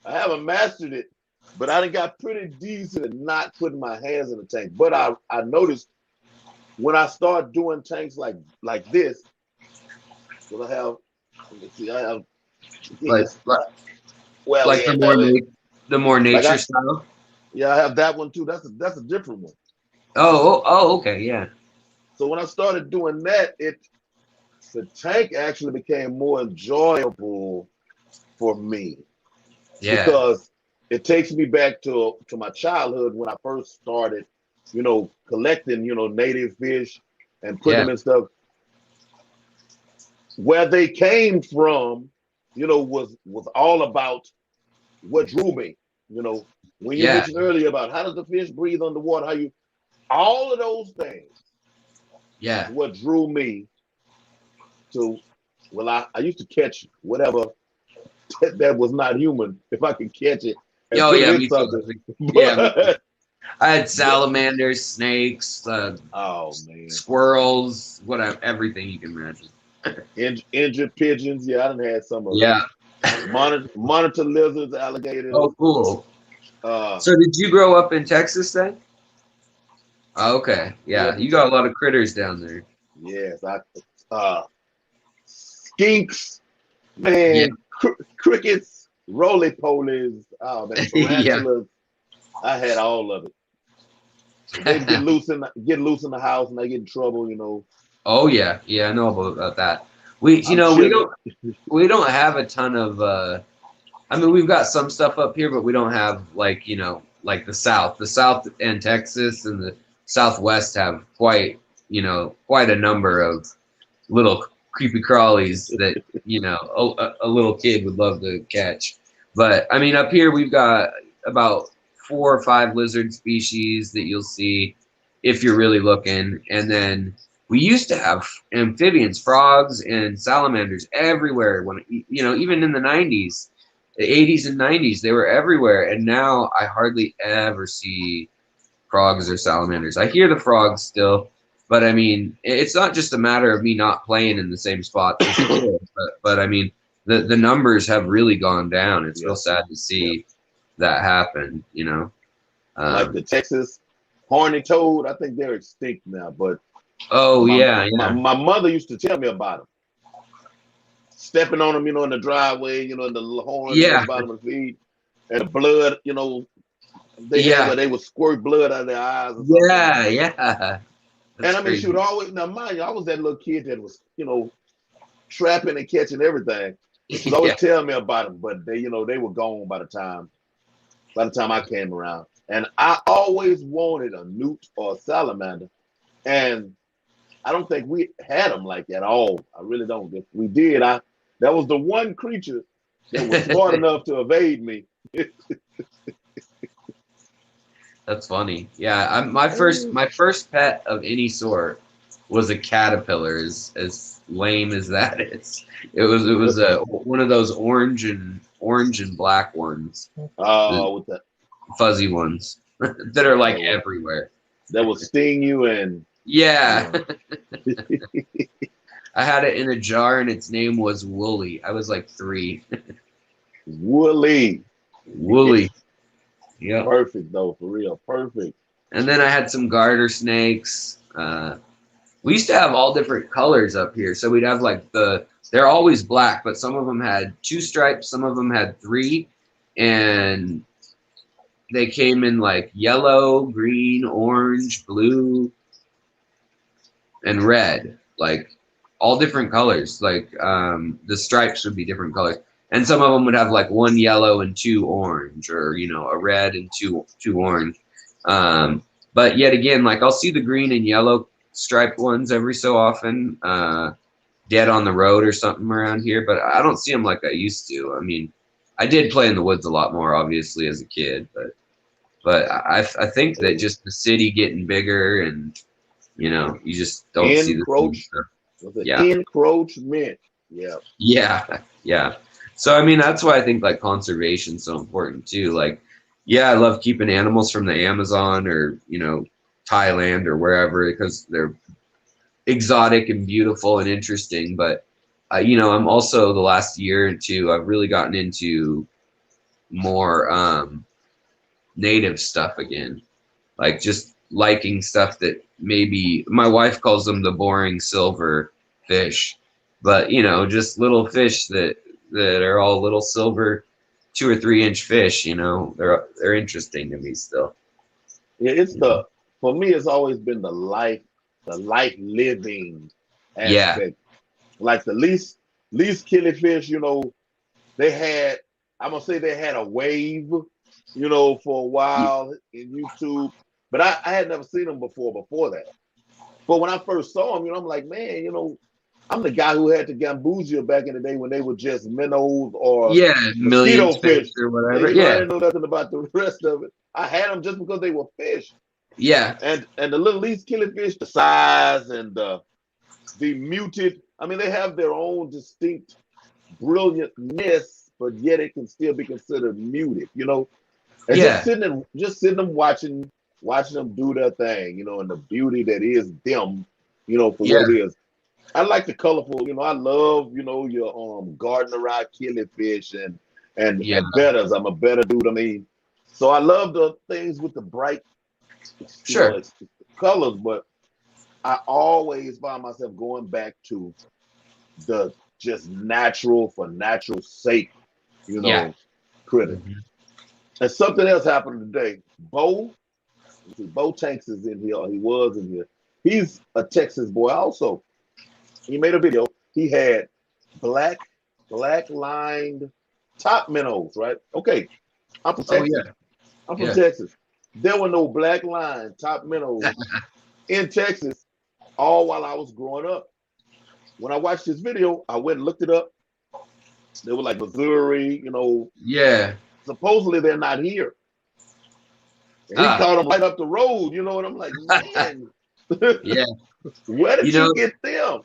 haven't mastered it, but I done got pretty decent at not putting my hands in the tank. But I noticed when I start doing tanks like this, because I have, let me see, I have like well, like yeah, the more nature style. Yeah, I have that one too. That's a different one. Oh, okay, yeah. So when I started doing that, the tank actually became more enjoyable for me because it takes me back to my childhood when I first started, you know, collecting, you know, native fish and putting them in stuff. Where they came from, you know, was all about what drew me. You know, when you mentioned earlier about how does the fish breathe underwater, all of those things. Yeah. What drew me to, well, I used to catch whatever that was not human if I could catch it. And Oh put yeah, it in me something. too. Yeah. I had salamanders, snakes, oh man, squirrels, whatever, everything you can imagine. Injured pigeons, yeah, I done had some of yeah. monitor lizards, alligators. Oh, cool. So did you grow up in Texas then? Oh, okay, yeah, you got a lot of critters down there. Yes, skinks, man, crickets, roly-polies, oh man, tarantulas. I had all of it. They get loose in the house and they get in trouble, you know. Oh yeah, I know about that. We don't have a ton of. I mean, we've got some stuff up here, but we don't have like the South. The South and Texas and the Southwest have quite a number of little creepy crawlies that a little kid would love to catch. But I mean, up here we've got about 4 or 5 lizard species that you'll see if you're really looking, and then we used to have amphibians, frogs, and salamanders everywhere. When even in the 90s, the 80s and 90s, they were everywhere, and now I hardly ever see frogs or salamanders. I hear the frogs still. But I mean, it's not just a matter of me not playing in the same spot, but I mean, the numbers have really gone down. It's real sad to see that happen, you know. Like the Texas horny toad, I think they're extinct now. But my mother used to tell me about them. Stepping on them, in the driveway, in the little horns at the bottom of the feet, and the blood, they would squirt blood out of their eyes. Or something. Yeah. That's and I mean, crazy. She would always, now mind you, I was that little kid that was, trapping and catching everything. She would always tell me about them, but they, they were gone by the time I came around. And I always wanted a newt or a salamander. And I don't think we had them like that at all. I really don't. If we did, that was the one creature that was smart enough to evade me. That's funny. Yeah, my first pet of any sort was a caterpillar. As lame as that is, it was one of those orange and black ones. Oh, with the fuzzy ones that are like everywhere. That will sting you and Yeah. Yeah. I had it in a jar and its name was Wooly. I was like 3. Woolly. Wooly. Yep. Perfect though, for real. Perfect. And then I had some garter snakes. We used to have all different colors up here. So we'd have like they're always black, but some of them had 2 stripes, some of them had 3. And they came in like yellow, green, orange, blue, and red. Like all different colors. Like the stripes would be different colors. And some of them would have like 1 yellow and 2 orange, or a red and two orange. But yet again, like I'll see the green and yellow striped ones every so often, dead on the road or something around here. But I don't see them like I used to. I mean, I did play in the woods a lot more, obviously, as a kid. But I think that just the city getting bigger and you just don't see the same stuff. Yeah. Encroachment. Yeah. Yeah. Yeah. So I mean, that's why I think like conservation's so important too. Like, yeah, I love keeping animals from the Amazon or Thailand or wherever because they're exotic and beautiful and interesting. But I'm also the last year or two I've really gotten into more native stuff again, like just liking stuff that maybe my wife calls them the boring silver fish, but just little fish that are all little silver 2 or 3 inch fish. They're interesting to me still. Yeah, for me it's always been the life living Yeah. aspect. Like the least killifish, they had, I'm gonna say they had a wave, for a while in YouTube. But I had never seen them before that. But when I first saw them, I'm like, man, I'm the guy who had the gambusia back in the day when they were just minnows or million fish or whatever. I didn't know nothing about the rest of it. I had them just because they were fish. Yeah. And the little least killifish, the size and the muted, I mean, they have their own distinct brilliantness, but yet it can still be considered muted, And just sitting them watching them do their thing, and the beauty that is them, for what it is. I like the colorful, I love, your gardener killifish and betters. I'm a better dude. I mean, so I love the things with the bright colors, but I always find myself going back to the just natural for natural sake, critter. Mm-hmm. And something else happened today. Bo Tanks is in here, or he was in here. He's a Texas boy also. He made a video. He had black lined top minnows, right? Okay. I'm from Texas. Oh, yeah. I'm from Texas. There were no black line top minnows in Texas all while I was growing up. When I watched this video, I went and looked it up. They were like Missouri, Yeah. Supposedly they're not here. And he caught them right up the road, and I'm like, man. Yeah. Where did you get them?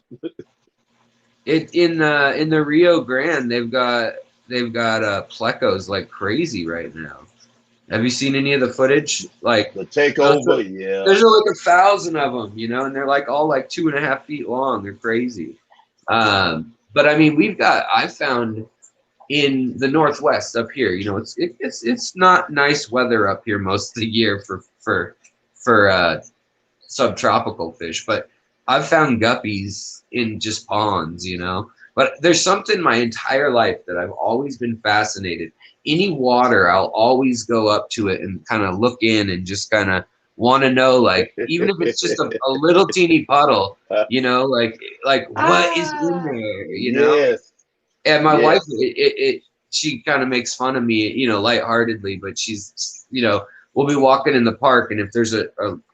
In the Rio Grande, they've got plecos like crazy right now. Have you seen any of the footage? Like the takeover, yeah. There's like 1,000 of them, and they're like all like 2.5 feet long. They're crazy. But I mean, I found in the Northwest up here, it's not nice weather up here most of the year for subtropical fish, but I've found guppies in just ponds, But there's something my entire life that I've always been fascinated. Any water, I'll always go up to it and kind of look in and just kind of want to know, like, even if it's just a little teeny puddle, like what is in there, Yes. And my wife, she kind of makes fun of me, lightheartedly, but she's, we'll be walking in the park, and if there's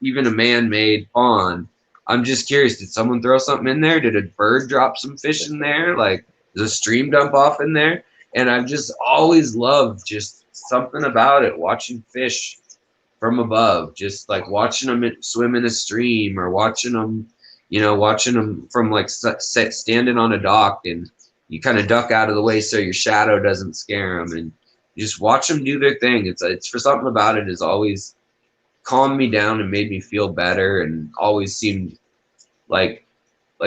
even a man-made pond, I'm just curious, did someone throw something in there? Did a bird drop some fish in there? Like, does a stream dump off in there? And I've just always loved just something about it, watching fish from above, just like watching them swim in a stream, or watching them from like standing on a dock, and you kind of duck out of the way so your shadow doesn't scare them, and you just watch them do their thing. It's for something about it is always calmed me down and made me feel better, and always seemed like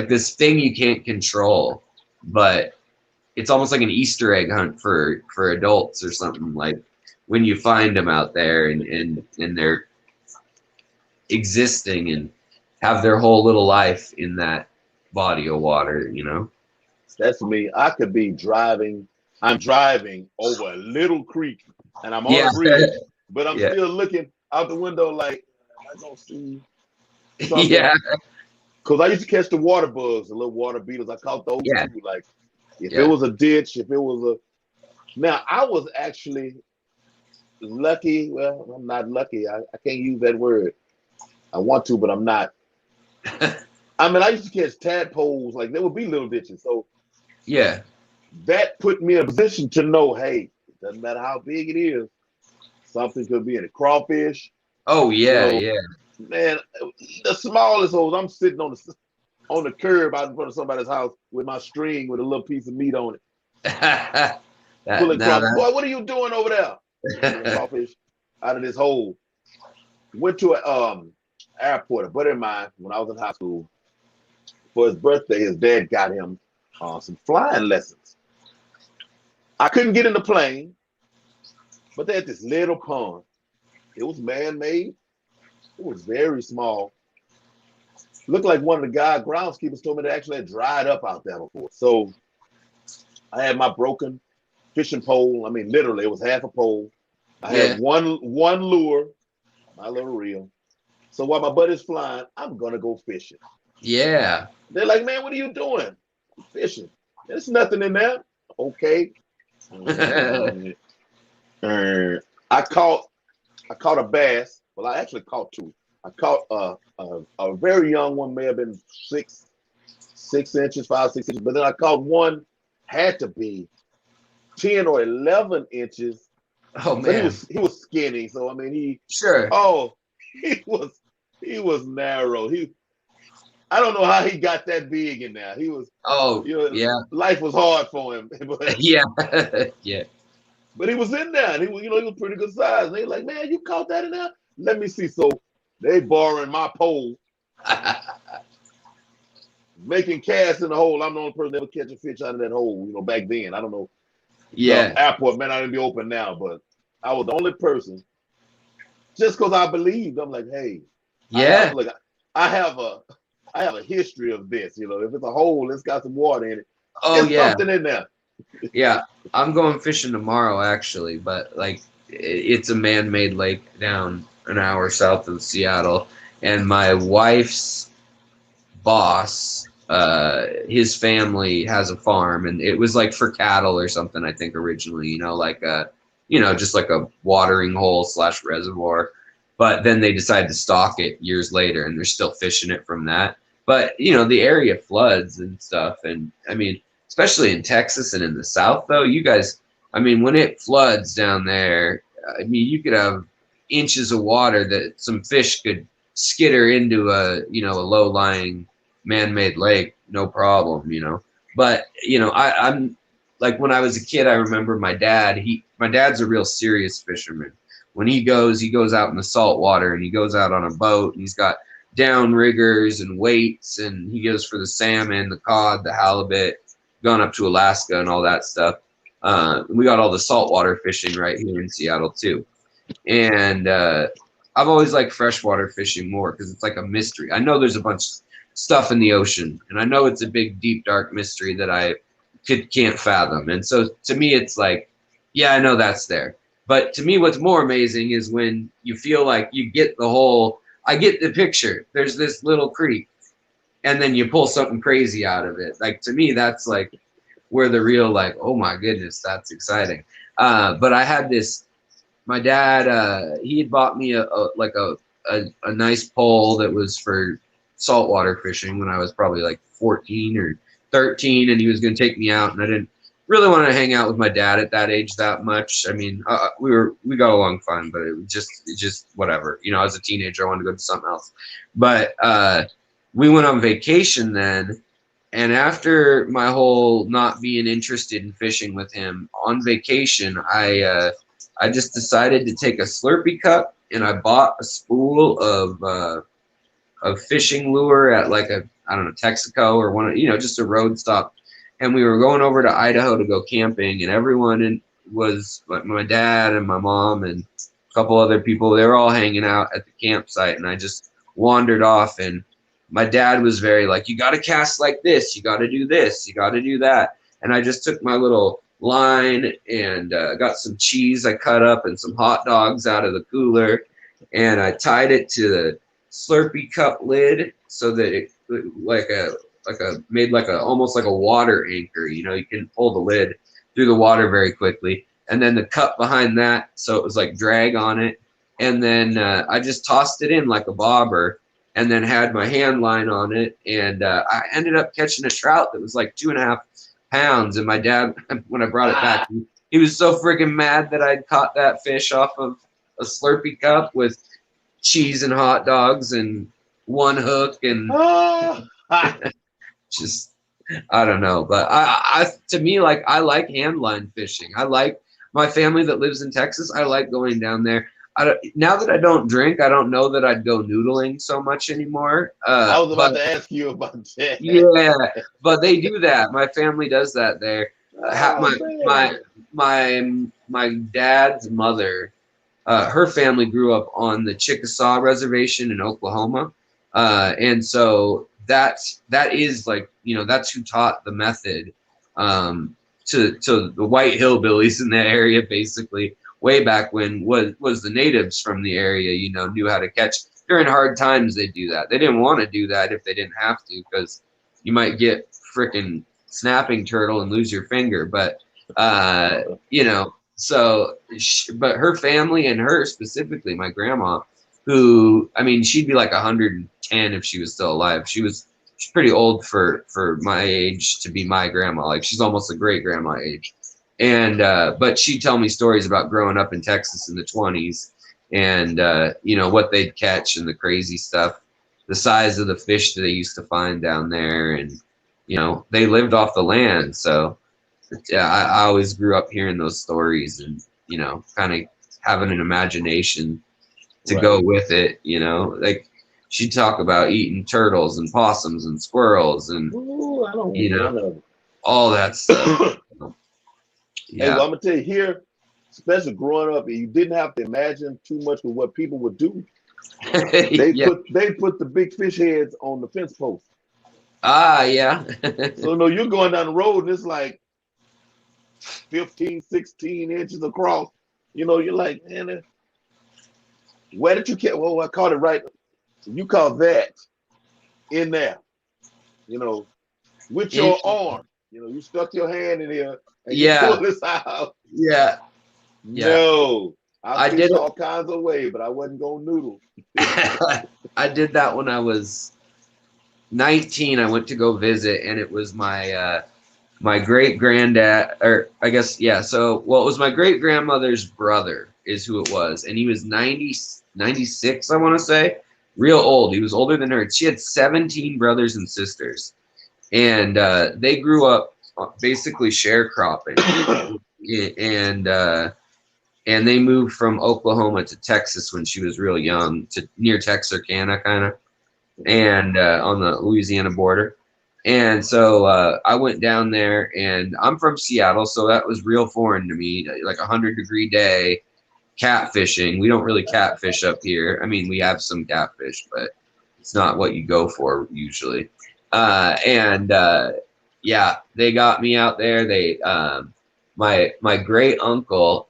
this thing you can't control, but it's almost like an Easter egg hunt for adults or something. Like when you find them out there and they're existing and have their whole little life in that body of water, you know? That's me. I could be driving. I'm driving over a little creek and I'm on Yeah. a bridge, but I'm Yeah. still looking out the window like, am I going to see something? Yeah. Because I used to catch the water bugs, the little water beetles. I caught those Yeah. too. Like, if Yeah. it was a ditch, if it was a. Now, I was actually lucky. Well, I'm not lucky. I can't use that word. I want to, but I'm not. I mean, I used to catch tadpoles. Like, there would be little ditches. So, Yeah. that put me in a position to know, hey, it doesn't matter how big it is. Something could be in a crawfish. Oh, yeah. You know, Yeah. man, the smallest holes. I'm sitting on the curb out in front of somebody's house with my string with a little piece of meat on it. Pulling crawfish. Boy, what are you doing over there? Crawfish out of this hole. Went to an airport. A buddy of mine, when I was in high school, for his birthday, his dad got him some flying lessons. I couldn't get in the plane, but they had this little pond. It was man-made. It was very small. Looked like one of the groundskeepers told me they actually had dried up out there before. So I had my broken fishing pole. I mean, literally, it was half a pole. I had one lure, my little reel. So while my buddy's flying, I'm gonna go fishing. Yeah. They're like, man, what are you doing? I'm fishing. There's nothing in there. Okay. I caught a bass. Well, I actually caught two. I caught a very young one, may have been 6 inches, 5, 6 inches. But then I caught one, had to be 10 or 11 inches. Oh man, he was skinny. So I mean, he was narrow. I don't know how he got that big in there. He was life was hard for him. But, yeah. But he was in there, and he was pretty good size. And they like, man, you caught that in there? Let me see. So they borrowing my pole, making casts in the hole. I'm the only person that ever catch a fish out of that hole. Back then, I don't know. Yeah. The airport may not be open now, but I was the only person. Just because I believed, I'm like, hey, yeah. I have a history of this. If it's a hole, it's got some water in it. Oh, There's something in there. Yeah, I'm going fishing tomorrow actually, but it's a man-made lake down an hour south of Seattle, and my wife's boss, his family has a farm, and it was like for cattle or something, I think originally, just like a watering hole / reservoir, but then they decided to stock it years later, and they're still fishing it from that. But the area floods and stuff, and I mean, especially in Texas and in the South, though, you guys, I mean, when it floods down there, I mean, you could have inches of water that some fish could skitter into a low-lying man-made lake, no problem, But, I'm like, when I was a kid, I remember my dad's a real serious fisherman. When he goes out in the salt water, and he goes out on a boat, and he's got downriggers and weights, and he goes for the salmon, the cod, the halibut, gone up to Alaska and all that stuff. We got all the saltwater fishing right here in Seattle too. And I've always liked freshwater fishing more because it's like a mystery. I know there's a bunch of stuff in the ocean, and I know it's a big, deep, dark mystery that I can't fathom. And so to me, it's like, yeah, I know that's there. But to me, what's more amazing is when you feel like you get I get the picture. There's this little creek, and then you pull something crazy out of it. Like, to me, that's like where the real, like, oh my goodness, that's exciting. But I had my dad, he had bought me a nice pole that was for saltwater fishing when I was probably like 14 or 13, and he was going to take me out, and I didn't really want to hang out with my dad at that age that much. I mean, we got along fine, but it just whatever. As a teenager, I wanted to go do something else. But we went on vacation then, and after my whole not being interested in fishing with him on vacation, I just decided to take a Slurpee cup and I bought a spool of fishing lure at like a, I don't know, Texaco or one, you know, just a road stop. And we were going over to Idaho to go camping, and everyone was like my dad and my mom and a couple other people. They were all hanging out at the campsite, and I just wandered off. And my dad was very like, you got to cast like this, you got to do this, you got to do that. And I just took my little line and got some cheese I cut up and some hot dogs out of the cooler, and I tied it to the Slurpee cup lid so that it made like a almost like a water anchor. You know, you can pull the lid through the water very quickly, and then the cup behind that, so it was like drag on it. And then I just tossed it in like a bobber, and then had my hand line on it, and I ended up catching a trout that was like 2.5 pounds. And my dad, when I brought it back, he was so freaking mad that I'd caught that fish off of a Slurpee cup with cheese and hot dogs and one hook and just, I don't know. But I to me, like, I like hand line fishing. I like my family that lives in Texas. I like going down there. Now that I don't drink, I don't know that I'd go noodling so much anymore. I was about to ask you about that. Yeah, but they do that. My family does that there. My dad's mother, her family grew up on the Chickasaw Reservation in Oklahoma, and so that is like, you know, that's who taught the method to the white hillbillies in that area, basically. Way back when was the natives from the area, you know, knew how to catch. During hard times, they do that. They didn't want to do that if they didn't have to, because you might get freaking snapping turtle and lose your finger. But you know, so but her family, and her specifically, my grandma, who, I mean, she'd be like 110 if she was still alive. She's pretty old for my age to be my grandma. Like, she's almost a great grandma age. And but she'd tell me stories about growing up in Texas in the 20s, and you know, what they'd catch and the crazy stuff, the size of the fish that they used to find down there. And you know, they lived off the land. So I always grew up hearing those stories, and you know, kind of having an imagination to go with it. You know, like, she'd talk about eating turtles and possums and squirrels and you know, all that stuff. Yeah. Hey, well, I'm gonna tell you here, especially growing up, you didn't have to imagine too much of what people would do. They put the big fish heads on the fence post. Yeah. So no, you're going down the road and it's like 15, 16 inches across. You know, you're like, man, where did you catch? Well, I caught it right. You caught that in there, you know, with your arm. You know, you stuck your hand in there. And you pull this out. Yeah. No, I did all kinds of ways, but I wasn't going noodle. I did that when I was 19. I went to go visit, and it was my my great granddad, or I guess, yeah. So, well, it was my great grandmother's brother is who it was, and he was 96, I want to say, real old. He was older than her. She had 17 brothers and sisters, and they grew up basically sharecropping, and they moved from Oklahoma to Texas when she was real young, to near Texarkana, kind of, and on the Louisiana border. And so I went down there, and I'm from Seattle, so that was real foreign to me. Like 100-degree day, catfishing. We don't really catfish up here. I mean, we have some catfish, but it's not what you go for usually. Yeah, they got me out there. They, my great uncle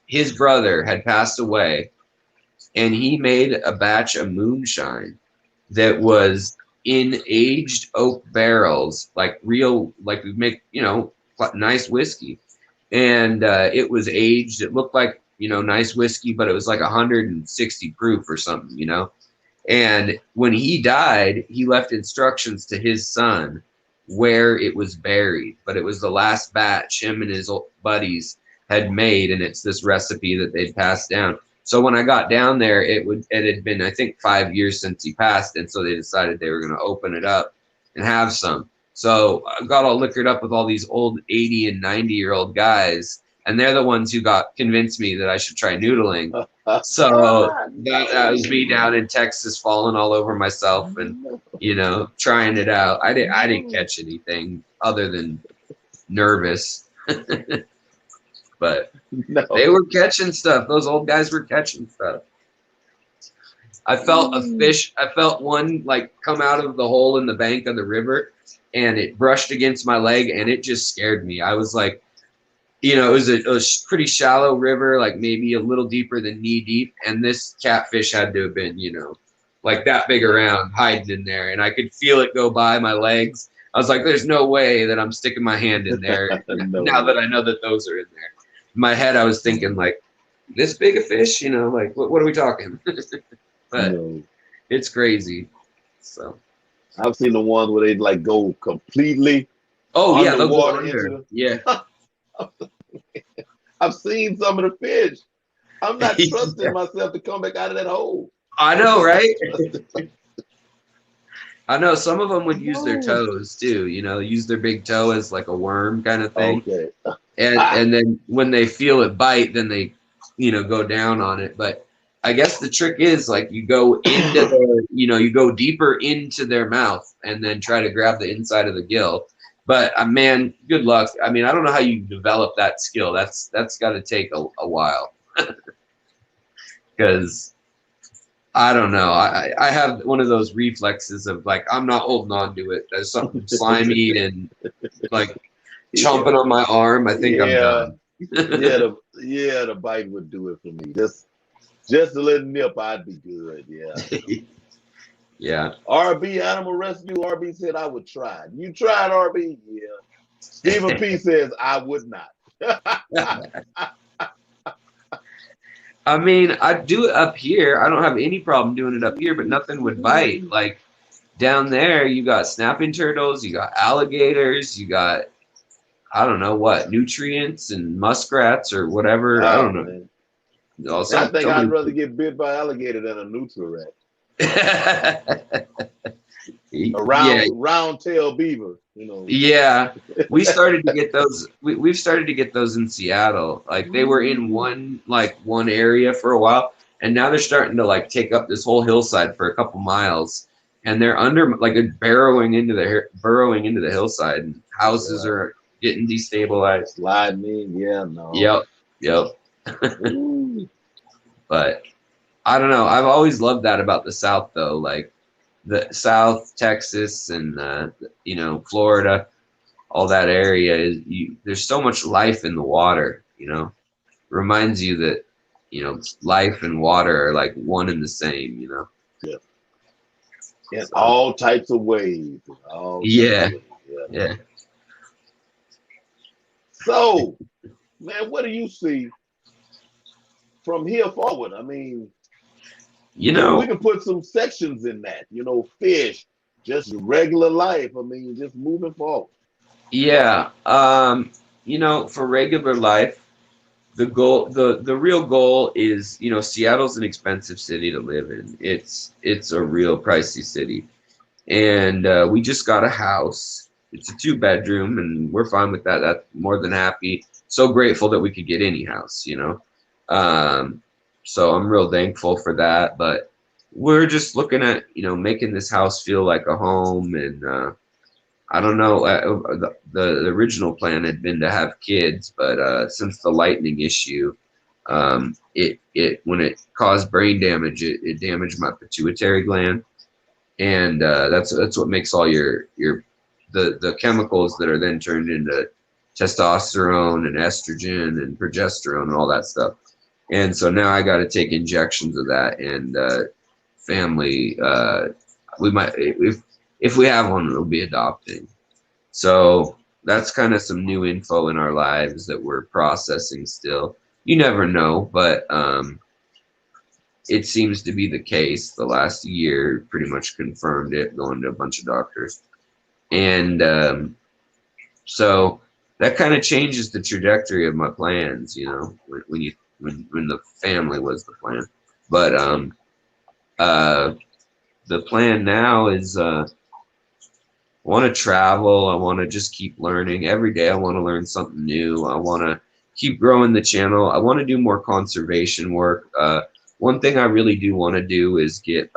his brother had passed away, and he made a batch of moonshine that was in aged oak barrels, like real, like we make, you know, nice whiskey. And it was aged. It looked like, you know, nice whiskey, but it was like 160 proof or something, you know. And when he died, he left instructions to his son where it was buried, but it was the last batch him and his old buddies had made, and it's this recipe that they'd passed down. So when I got down there, it had been, I think, 5 years since he passed, and so they decided they were going to open it up and have some. So I got all liquored up with all these old 80 and 90-year-old guys and they're the ones who convinced me that I should try noodling. So that was me down in Texas, falling all over myself and trying it out. I didn't catch anything other than nervous, but they were catching stuff. Those old guys were catching stuff. I felt a fish. I felt one like come out of the hole in the bank of the river, and it brushed against my leg, and it just scared me. I was like, it was a pretty shallow river, like maybe a little deeper than knee deep, and this catfish had to have been, like that big around, hiding in there, and I could feel it go by my legs. I was like, "There's no way that I'm sticking my hand in there." Now that I know that those are in there, in my head I was thinking like, "This big a fish, like what are we talking?" But it's crazy. So I've seen the ones where they like go completely. Oh yeah, they'll go underwater. under. Yeah. I've seen some of the fish. I'm not trusting myself to come back out of that hole. I know, right? I know some of them would use their toes too, use their big toe as like a worm kind of thing. Okay. And then when they feel it bite, then they, go down on it. But I guess the trick is like you go into their, you go deeper into their mouth and then try to grab the inside of the gill. But man, good luck. I mean, I don't know how you develop that skill. That's got to take a while. Because I don't know. I have one of those reflexes of like I'm not holding on to it. There's something slimy and like chomping on my arm. I think I'm done. The bite would do it for me. Just a little nip, I'd be good. Yeah. Yeah. RB Animal Rescue. RB said I would try. You tried, RB? Yeah. Stephen P says I would not. I mean, I'd do it up here. I don't have any problem doing it up here, but nothing would bite. Like down there, you got snapping turtles, you got alligators, you got I don't know what nutrients and muskrats or whatever. I don't know. I think I'd rather get bit by alligator than a nutria rat. Round tail beaver, Yeah, we started to get those. We've started to get those in Seattle. Like they were in one area for a while, and now they're starting to like take up this whole hillside for a couple miles, and they're under like burrowing into the hillside, and houses are getting destabilized. Sliding in, yeah, no. Yep. But I don't know. I've always loved that about the South, though. Like the South, Texas, and Florida, all that area is. There's so much life in the water. Reminds you that life and water are like one and the same. Yeah. In all types of ways. Yeah. So, man, what do you see from here forward? I mean, we can put some sections in that, fish, just regular life. I mean, just moving forward. Yeah. For regular life, the goal, the real goal is, Seattle's an expensive city to live in. It's a real pricey city. And we just got a house. It's a 2-bedroom, and we're fine with that. That's more than happy. So grateful that we could get any house, So I'm real thankful for that. But we're just looking at, making this house feel like a home. And I don't know, the original plan had been to have kids, but since the lightning issue, when it caused brain damage, it damaged my pituitary gland. And that's what makes all the chemicals that are then turned into testosterone and estrogen and progesterone and all that stuff. And so now I got to take injections of that. And family, we might, if we have one, it'll be adopting. So that's kind of some new info in our lives that we're processing still. You never know, but it seems to be the case. The last year pretty much confirmed it, going to a bunch of doctors. And so that kind of changes the trajectory of my plans, when the family was the plan. But the plan now is I want to travel. I want to just keep learning every day. I want to learn something new. I want to keep growing the channel. I want to do more conservation work. One thing I really do want to do is get,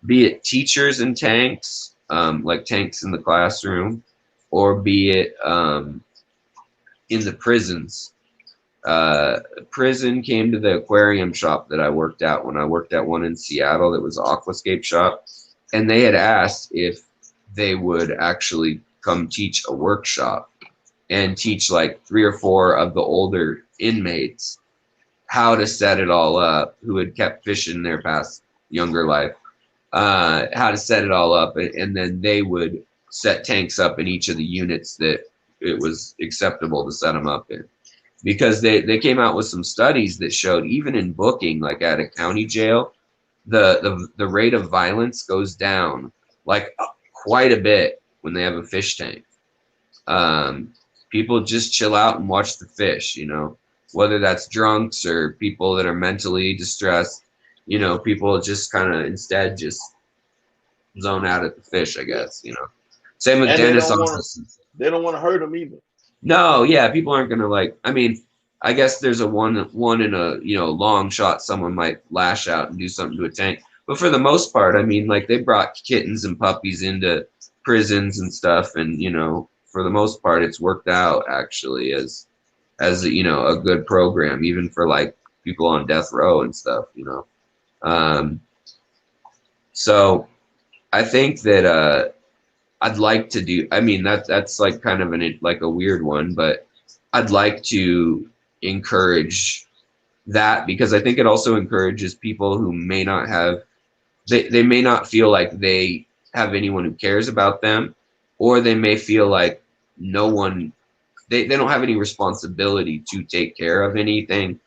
be it teachers in tanks, like tanks in the classroom, or be it in the prisons. Prison came to the aquarium shop that I worked at when I worked at one in Seattle that was an aquascape shop, and they had asked if they would actually come teach a workshop and teach like 3 or 4 of the older inmates how to set it all up, who had kept fishing their past younger life, how to set it all up, and then they would set tanks up in each of the units that it was acceptable to set them up in. Because they came out with some studies that showed even in booking, like at a county jail, the rate of violence goes down like quite a bit when they have a fish tank. People just chill out and watch the fish, you know, whether that's drunks or people that are mentally distressed, you know, people just kind of instead just zone out at the fish, I guess, you know. Same with dentist offices. They don't want to hurt them either. No, yeah, people aren't gonna like. I mean, I guess there's a one in a, you know, long shot. Someone might lash out and do something to a tank, but for the most part, I mean, like they brought kittens and puppies into prisons and stuff, and you know, for the most part, it's worked out actually as you know, a good program, even for like people on death row and stuff, you know. So I think that I'd like to do, I mean, that's like kind of like a weird one, but I'd like to encourage that, because I think it also encourages people who may not have, they may not feel like they have anyone who cares about them, or they may feel like no one, they don't have any responsibility to take care of anything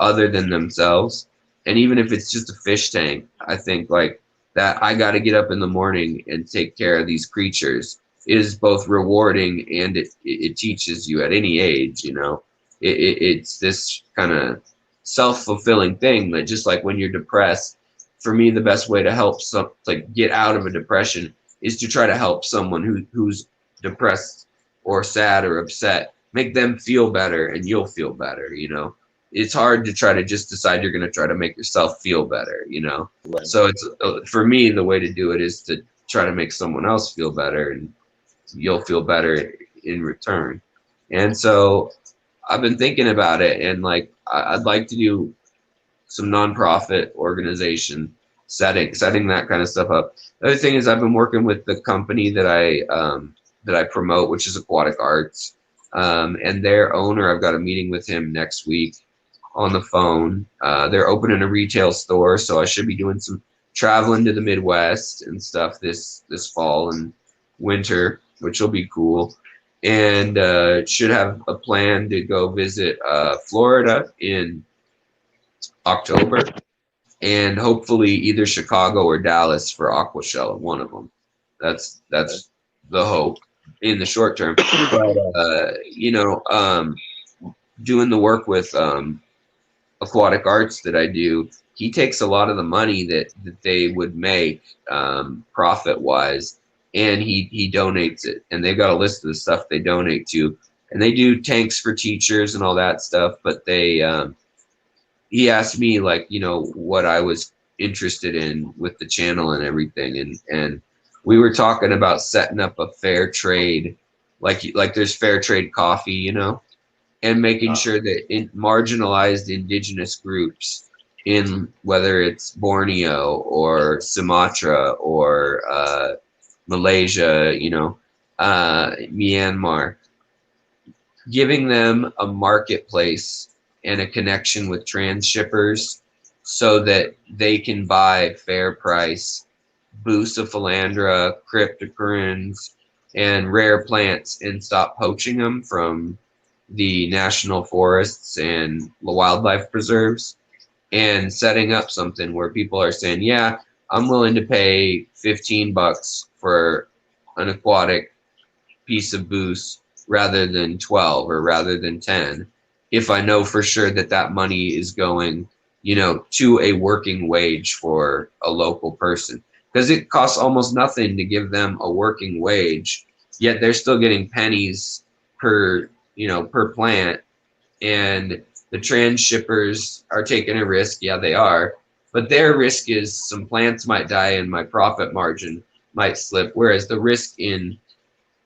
other than themselves. And even if it's just a fish tank, I think like that I got to get up in the morning and take care of these creatures is both rewarding, and it teaches you at any age, you know, it's this kind of self-fulfilling thing that just like when you're depressed, for me, the best way to help like get out of a depression is to try to help someone who's depressed or sad or upset, make them feel better, and you'll feel better, you know. It's hard to try to just decide you're going to try to make yourself feel better, you know. Right. So it's for me, the way to do it is to try to make someone else feel better, and you'll feel better in return. And so I've been thinking about it, and like I'd like to do some nonprofit organization setting that kind of stuff up. The other thing is I've been working with the company that I promote, which is Aquatic Arts, and their owner, I've got a meeting with him next week on the phone. They're opening a retail store, so I should be doing some traveling to the Midwest and stuff this fall and winter, which will be cool. And should have a plan to go visit Florida in October, and hopefully either Chicago or Dallas for Aquashell, one of them. That's the hope in the short term. But, you know, doing the work with Aquatic Arts that I do, he takes a lot of the money that they would make profit wise, and he donates it. And they've got a list of the stuff they donate to, and they do tanks for teachers and all that stuff. But they he asked me, like, you know, what I was interested in with the channel and everything, and we were talking about setting up a fair trade, like there's fair trade coffee, you know, and making sure that marginalized indigenous groups in whether it's Borneo or Sumatra or Malaysia, you know, Myanmar, giving them a marketplace and a connection with transshippers so that they can buy fair price Bucephalandra, cryptocorynes, and rare plants, and stop poaching them from the national forests and wildlife preserves, and setting up something where people are saying, yeah, I'm willing to pay $15 for an aquatic piece of Buce rather than 12 or rather than 10, if I know for sure that that money is going, you know, to a working wage for a local person. Because it costs almost nothing to give them a working wage, yet they're still getting pennies per, you know, per plant, and the transshippers are taking a risk. Yeah, they are, but their risk is some plants might die and my profit margin might slip, whereas the risk in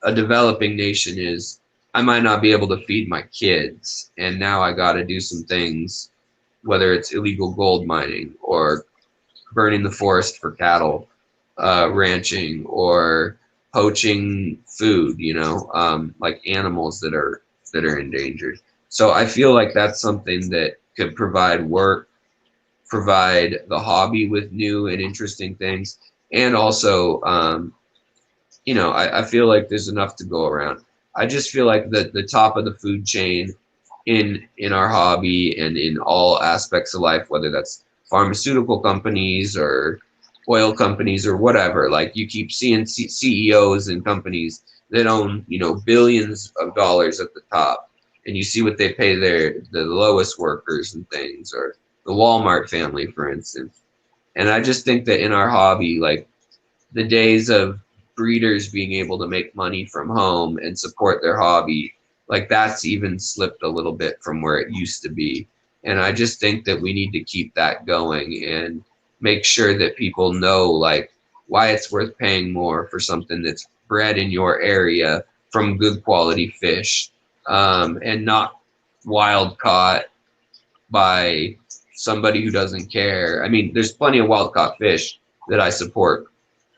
a developing nation is I might not be able to feed my kids, and now I got to do some things, whether it's illegal gold mining or burning the forest for cattle ranching, or poaching food, like animals that are endangered. So I feel like that's something that could provide work, provide the hobby with new and interesting things, and also I feel like there's enough to go around. I just feel like the top of the food chain in our hobby and in all aspects of life, whether that's pharmaceutical companies or oil companies or whatever, like you keep seeing CEOs and companies that own, billions of dollars at the top, and you see what they pay the lowest workers and things, or the Walmart family, for instance. And I just think that in our hobby, like the days of breeders being able to make money from home and support their hobby, like that's even slipped a little bit from where it used to be. And I just think that we need to keep that going and make sure that people know like why it's worth paying more for something that's bred in your area from good quality fish, and not wild caught by somebody who doesn't care. I mean, there's plenty of wild caught fish that I support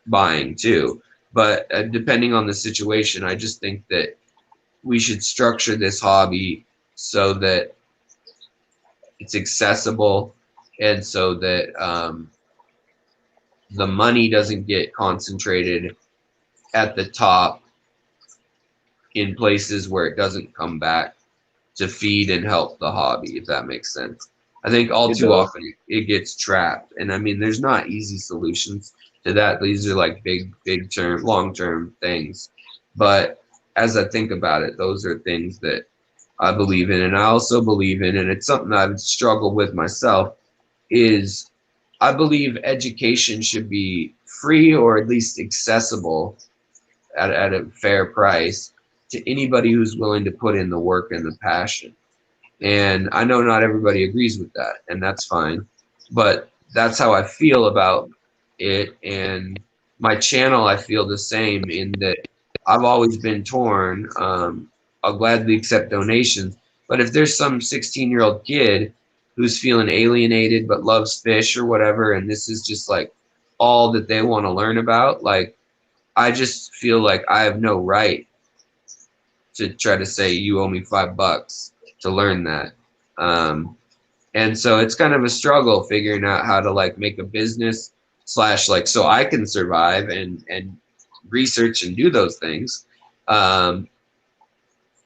buying too, but depending on the situation, I just think that we should structure this hobby so that it's accessible, and so that the money doesn't get concentrated at the top in places where it doesn't come back to feed and help the hobby, if that makes sense. I think all It too does. often it gets trapped. And I mean, there's not easy solutions to that. These are like big term, long term things. But as I think about it, those are things that I believe in. And I also believe in, and it's something I've struggled with myself, is I believe education should be free or at least accessible at a fair price to anybody who's willing to put in the work and the passion. And I know not everybody agrees with that, and that's fine. But that's how I feel about it. And my channel, I feel the same in that I've always been torn. I'll gladly accept donations. But if there's some 16-year-old kid who's feeling alienated but loves fish or whatever, and this is just like all that they want to learn about, like, I just feel like I have no right to try to say you owe me $5 to learn that. And so it's kind of a struggle figuring out how to like make a business slash like so I can survive and research and do those things, and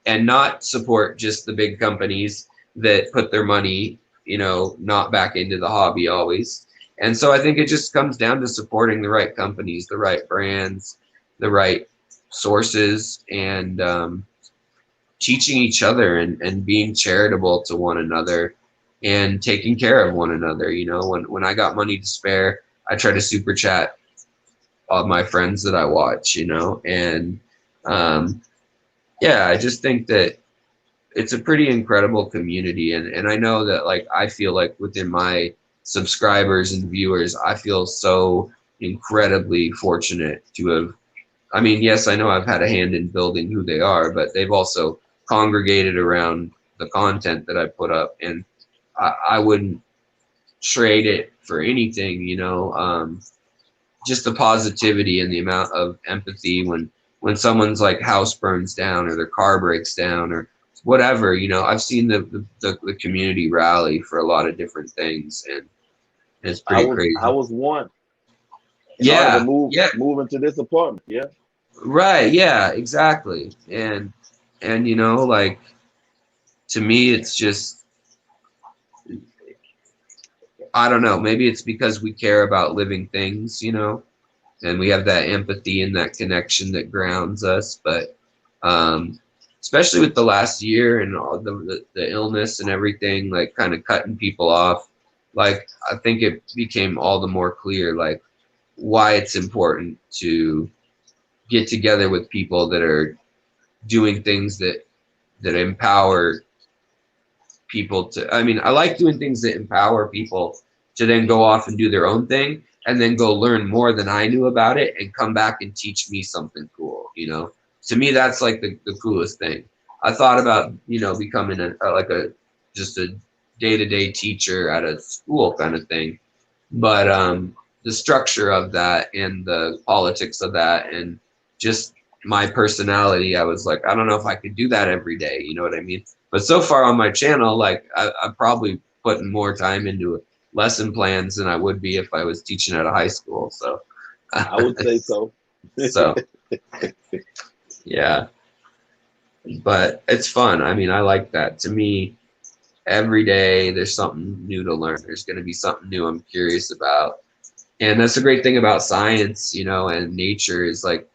not support just the big companies that put their money, not back into the hobby always. And so I think it just comes down to supporting the right companies, the right brands, the right sources, and teaching each other and being charitable to one another and taking care of one another. When I got money to spare, I try to super chat all my friends that I watch, and yeah, I just think that it's a pretty incredible community. And I know that like, I feel like within my subscribers and viewers, I feel so incredibly fortunate to have, I mean, yes, I know I've had a hand in building who they are, but they've also congregated around the content that I put up, and I wouldn't trade it for anything, just the positivity and the amount of empathy when someone's like house burns down or their car breaks down or whatever, I've seen the community rally for a lot of different things, and it's I pretty was I crazy. was one in order to Yeah, move yeah, move into this apartment. Yeah. right, yeah, exactly. And like, to me, it's just, I don't know, maybe it's because we care about living things, and we have that empathy and that connection that grounds us. But um, especially with the last year and all the illness and everything, like kind of cutting people off, like I think it became all the more clear, like why it's important to get together with people that are doing things that empower people to, I mean, I like doing things that empower people to then go off and do their own thing and then go learn more than I knew about it and come back and teach me something cool, you know? To me, that's like the coolest thing. I thought about, you know, becoming like a, just a day-to-day teacher at a school kind of thing. But the structure of that and the politics of that and just my personality, I was like, I don't know if I could do that every day. You know what I mean? But so far on my channel, like I'm probably putting more time into lesson plans than I would be if I was teaching at a high school. So I would say so. so yeah, but it's fun. I mean, I like that. To me, every day there's something new to learn. There's going to be something new I'm curious about. And that's the great thing about science, you know, and nature is like,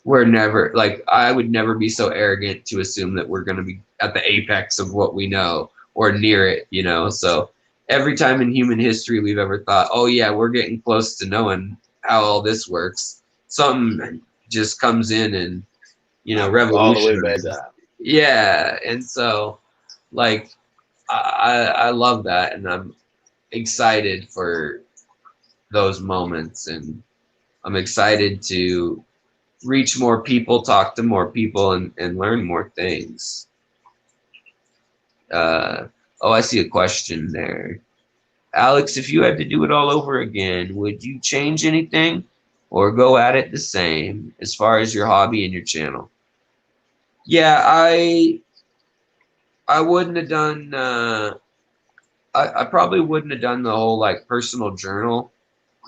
we're never, like, I would never be so arrogant to assume that we're going to be at the apex of what we know or near it, you know. So every time in human history we've ever thought, oh yeah, we're getting close to knowing how all this works, something just comes in and, you know, all the way back revolutionizes. down. Yeah. And so, like, I love that, and I'm excited for those moments, and I'm excited to reach more people, talk to more people, and learn more things. Oh, I see a question there. Alex, if you had to do it all over again, would you change anything or go at it the same as far as your hobby and your channel? Yeah, I wouldn't have done I probably wouldn't have done the whole like personal journal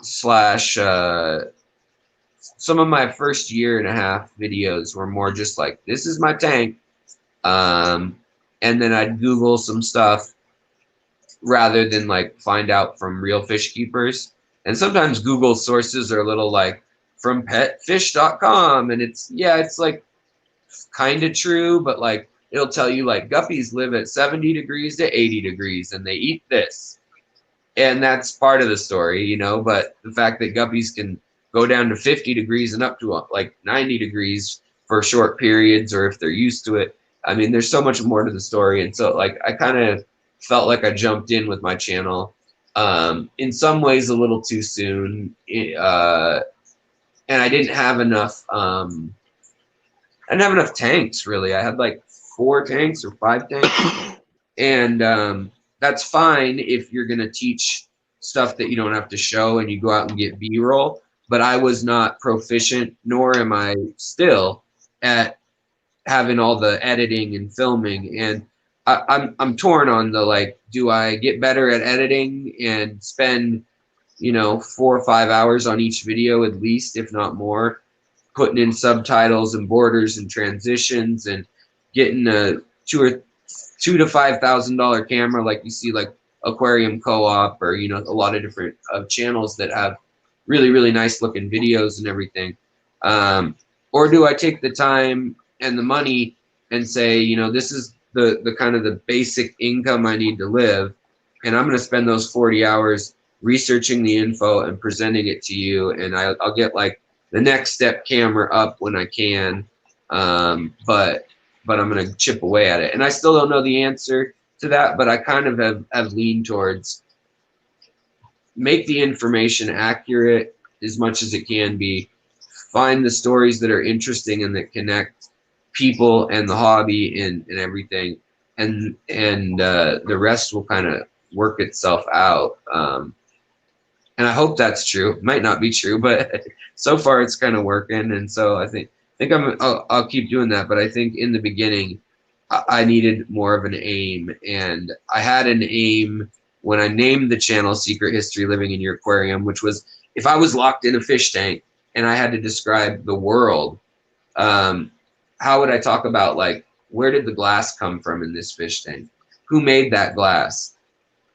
slash some of my first year and a half videos were more just like, this is my tank. Um, and then I'd Google some stuff rather than like find out from real fish keepers. And sometimes Google sources are a little like from petfish.com. And it's, yeah, it's like kind of true, but like it'll tell you like guppies live at 70 degrees to 80 degrees and they eat this. And that's part of the story, you know, but the fact that guppies can go down to 50 degrees and up to like 90 degrees for short periods, or if they're used to it. I mean, there's so much more to the story. And so like, I kind of felt like I jumped in with my channel in some ways a little too soon. And I didn't have enough, tanks really. I had like 4 tanks or 5 tanks. And that's fine if you're going to teach stuff that you don't have to show and you go out and get B-roll. But I was not proficient, nor am I still, at having all the editing and filming. And I'm torn on the like, do I get better at editing and spend, you know, 4 or 5 hours on each video at least, if not more, putting in subtitles and borders and transitions and getting a $2,000 to $5,000 camera like you see like Aquarium Co-op, or you know, a lot of different channels that have really, really nice looking videos and everything. Or do I take the time and the money and say, you know, this is the kind of the basic income I need to live, and I'm going to spend those 40 hours researching the info and presenting it to you, and I'll get like the next step camera up when I can, but I'm going to chip away at it. And I still don't know the answer to that, but I kind of have leaned towards make the information accurate as much as it can be, find the stories that are interesting and that connect people and the hobby and everything, and the rest will kind of work itself out. And I hope that's true. It might not be true, but so far it's kind of working. And so I think I'll keep doing that. But I think in the beginning, I needed more of an aim, and I had an aim when I named the channel Secret History Living in Your Aquarium, which was if I was locked in a fish tank and I had to describe the world, how would I talk about like, where did the glass come from in this fish tank? Who made that glass?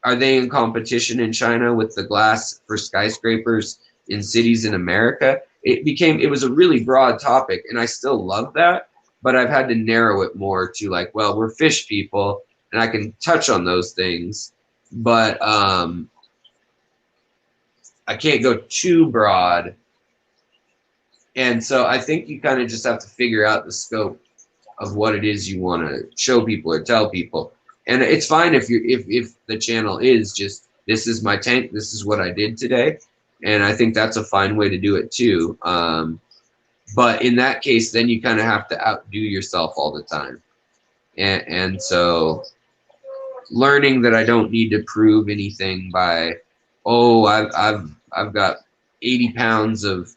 Are they in competition in China with the glass for skyscrapers in cities in America? It was a really broad topic, and I still love that, but I've had to narrow it more to like, well, we're fish people, and I can touch on those things, but I can't go too broad. And so I think you kind of just have to figure out the scope of what it is you want to show people or tell people. And it's fine if the channel is just, this is my tank, this is what I did today. And I think that's a fine way to do it too. But in that case, then you kind of have to outdo yourself all the time. And so learning that I don't need to prove anything by, oh, I've got 80 pounds of,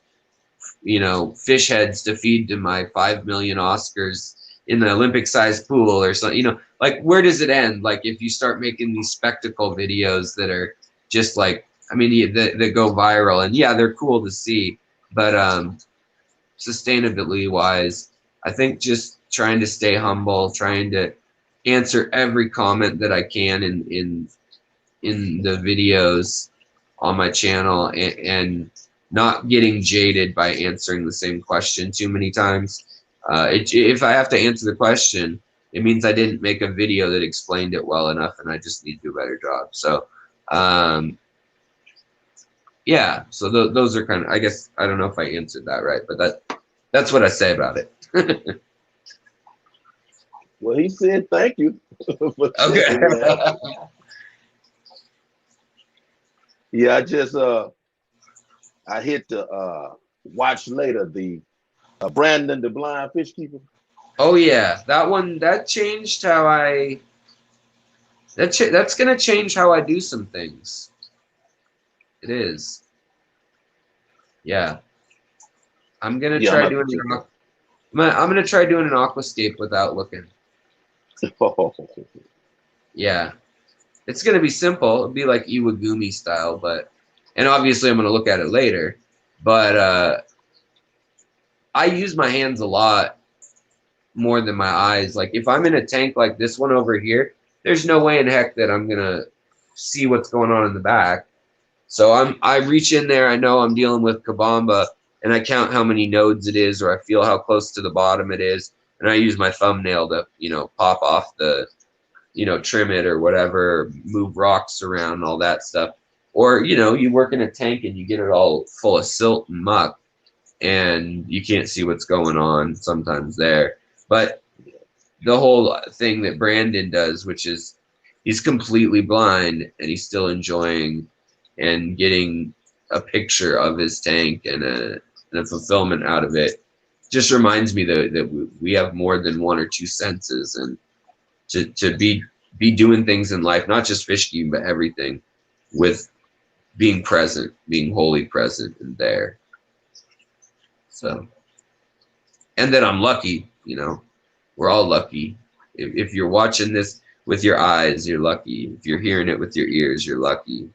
you know, fish heads to feed to my 5 million Oscars in the Olympic sized pool or something, you know, like where does it end? Like if you start making these spectacle videos that are just like, I mean, that go viral, and yeah, they're cool to see, but sustainability wise, I think just trying to stay humble, trying to answer every comment that I can in the videos on my channel, and not getting jaded by answering the same question too many times. If I have to answer the question, it means I didn't make a video that explained it well enough, and I just need to do a better job. So, yeah. So those are kind of, I guess, I don't know if I answered that right, but that's what I say about it. Well, he said thank you. Okay. Yeah, I just I hit the watch later the Brandon the Blind Fish Keeper. Oh yeah, that one, that changed how that's gonna change how I do some things. It is. Yeah. I'm gonna try doing I'm gonna try doing an aquascape without looking. Yeah. It's gonna be simple. It'll be like Iwagumi style, but, and obviously I'm gonna look at it later. But I use my hands a lot more than my eyes. Like if I'm in a tank like this one over here, there's no way in heck that I'm gonna see what's going on in the back. So I reach in there, I know I'm dealing with Kabamba, and I count how many nodes it is, or I feel how close to the bottom it is, and I use my thumbnail to, you know, pop off the, you know, trim it or whatever, move rocks around, all that stuff. Or, you know, you work in a tank and you get it all full of silt and muck, and you can't see what's going on sometimes there. But the whole thing that Brandon does, which is he's completely blind and he's still enjoying and getting a picture of his tank and a fulfillment out of it, just reminds me that we have more than one or two senses, and to be doing things in life, not just fish keeping, but everything, with being present, being wholly present and there. So, and then I'm lucky, you know, we're all lucky. If you're watching this with your eyes, you're lucky. If you're hearing it with your ears, you're lucky.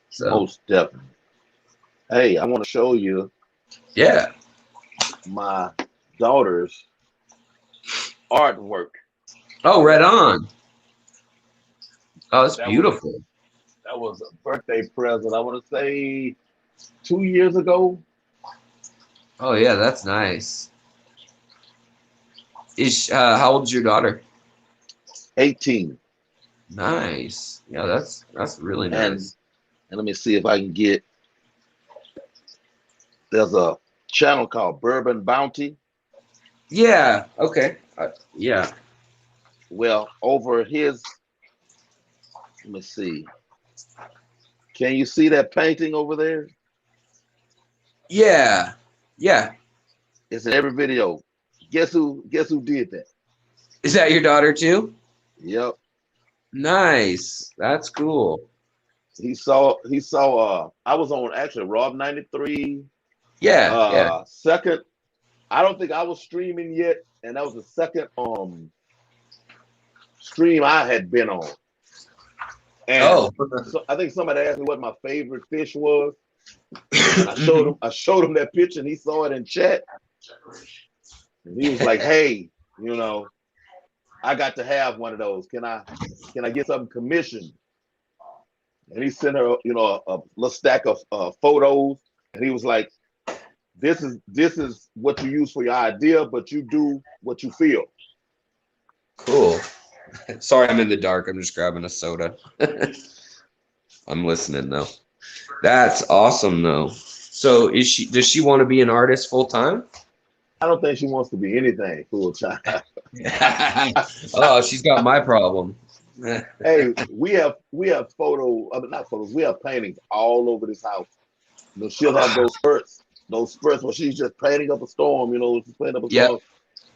So, most definitely. Hey, I want to show you. Yeah. My daughter's artwork. Oh, right on. Oh, that's beautiful. That was a birthday present, I want to say 2 years ago. Oh yeah, that's nice. Is how old's your daughter? 18. Nice. Yeah, that's really nice. And let me see if I can get. There's a channel called Bourbon Bounty. Yeah. Okay. Yeah. Well, over his. Let me see. Can you see that painting over there? Yeah. Yeah. It's in every video. Guess who did that? Is that your daughter too? Yep. Nice. That's cool. He saw I was on actually Rob 93. Yeah. Yeah. Second, I don't think I was streaming yet, and that was the second stream I had been on. And so I think somebody asked me what my favorite fish was. I showed him that picture, and he saw it in chat. And he was like, "Hey, you know, I got to have one of those. Can I get something commissioned?" And he sent her, you know, a little stack of photos, and he was like, "This is what you use for your idea, but you do what you feel." Cool. Sorry, I'm in the dark. I'm just grabbing a soda. I'm listening though. That's awesome though. So does she want to be an artist full time? I don't think she wants to be anything full time. Oh, she's got my problem. Hey, we have photo, not photos. We have paintings all over this house. You know, she'll have those spurts where she's just painting up a storm. You know, she's painting up a Yep. storm,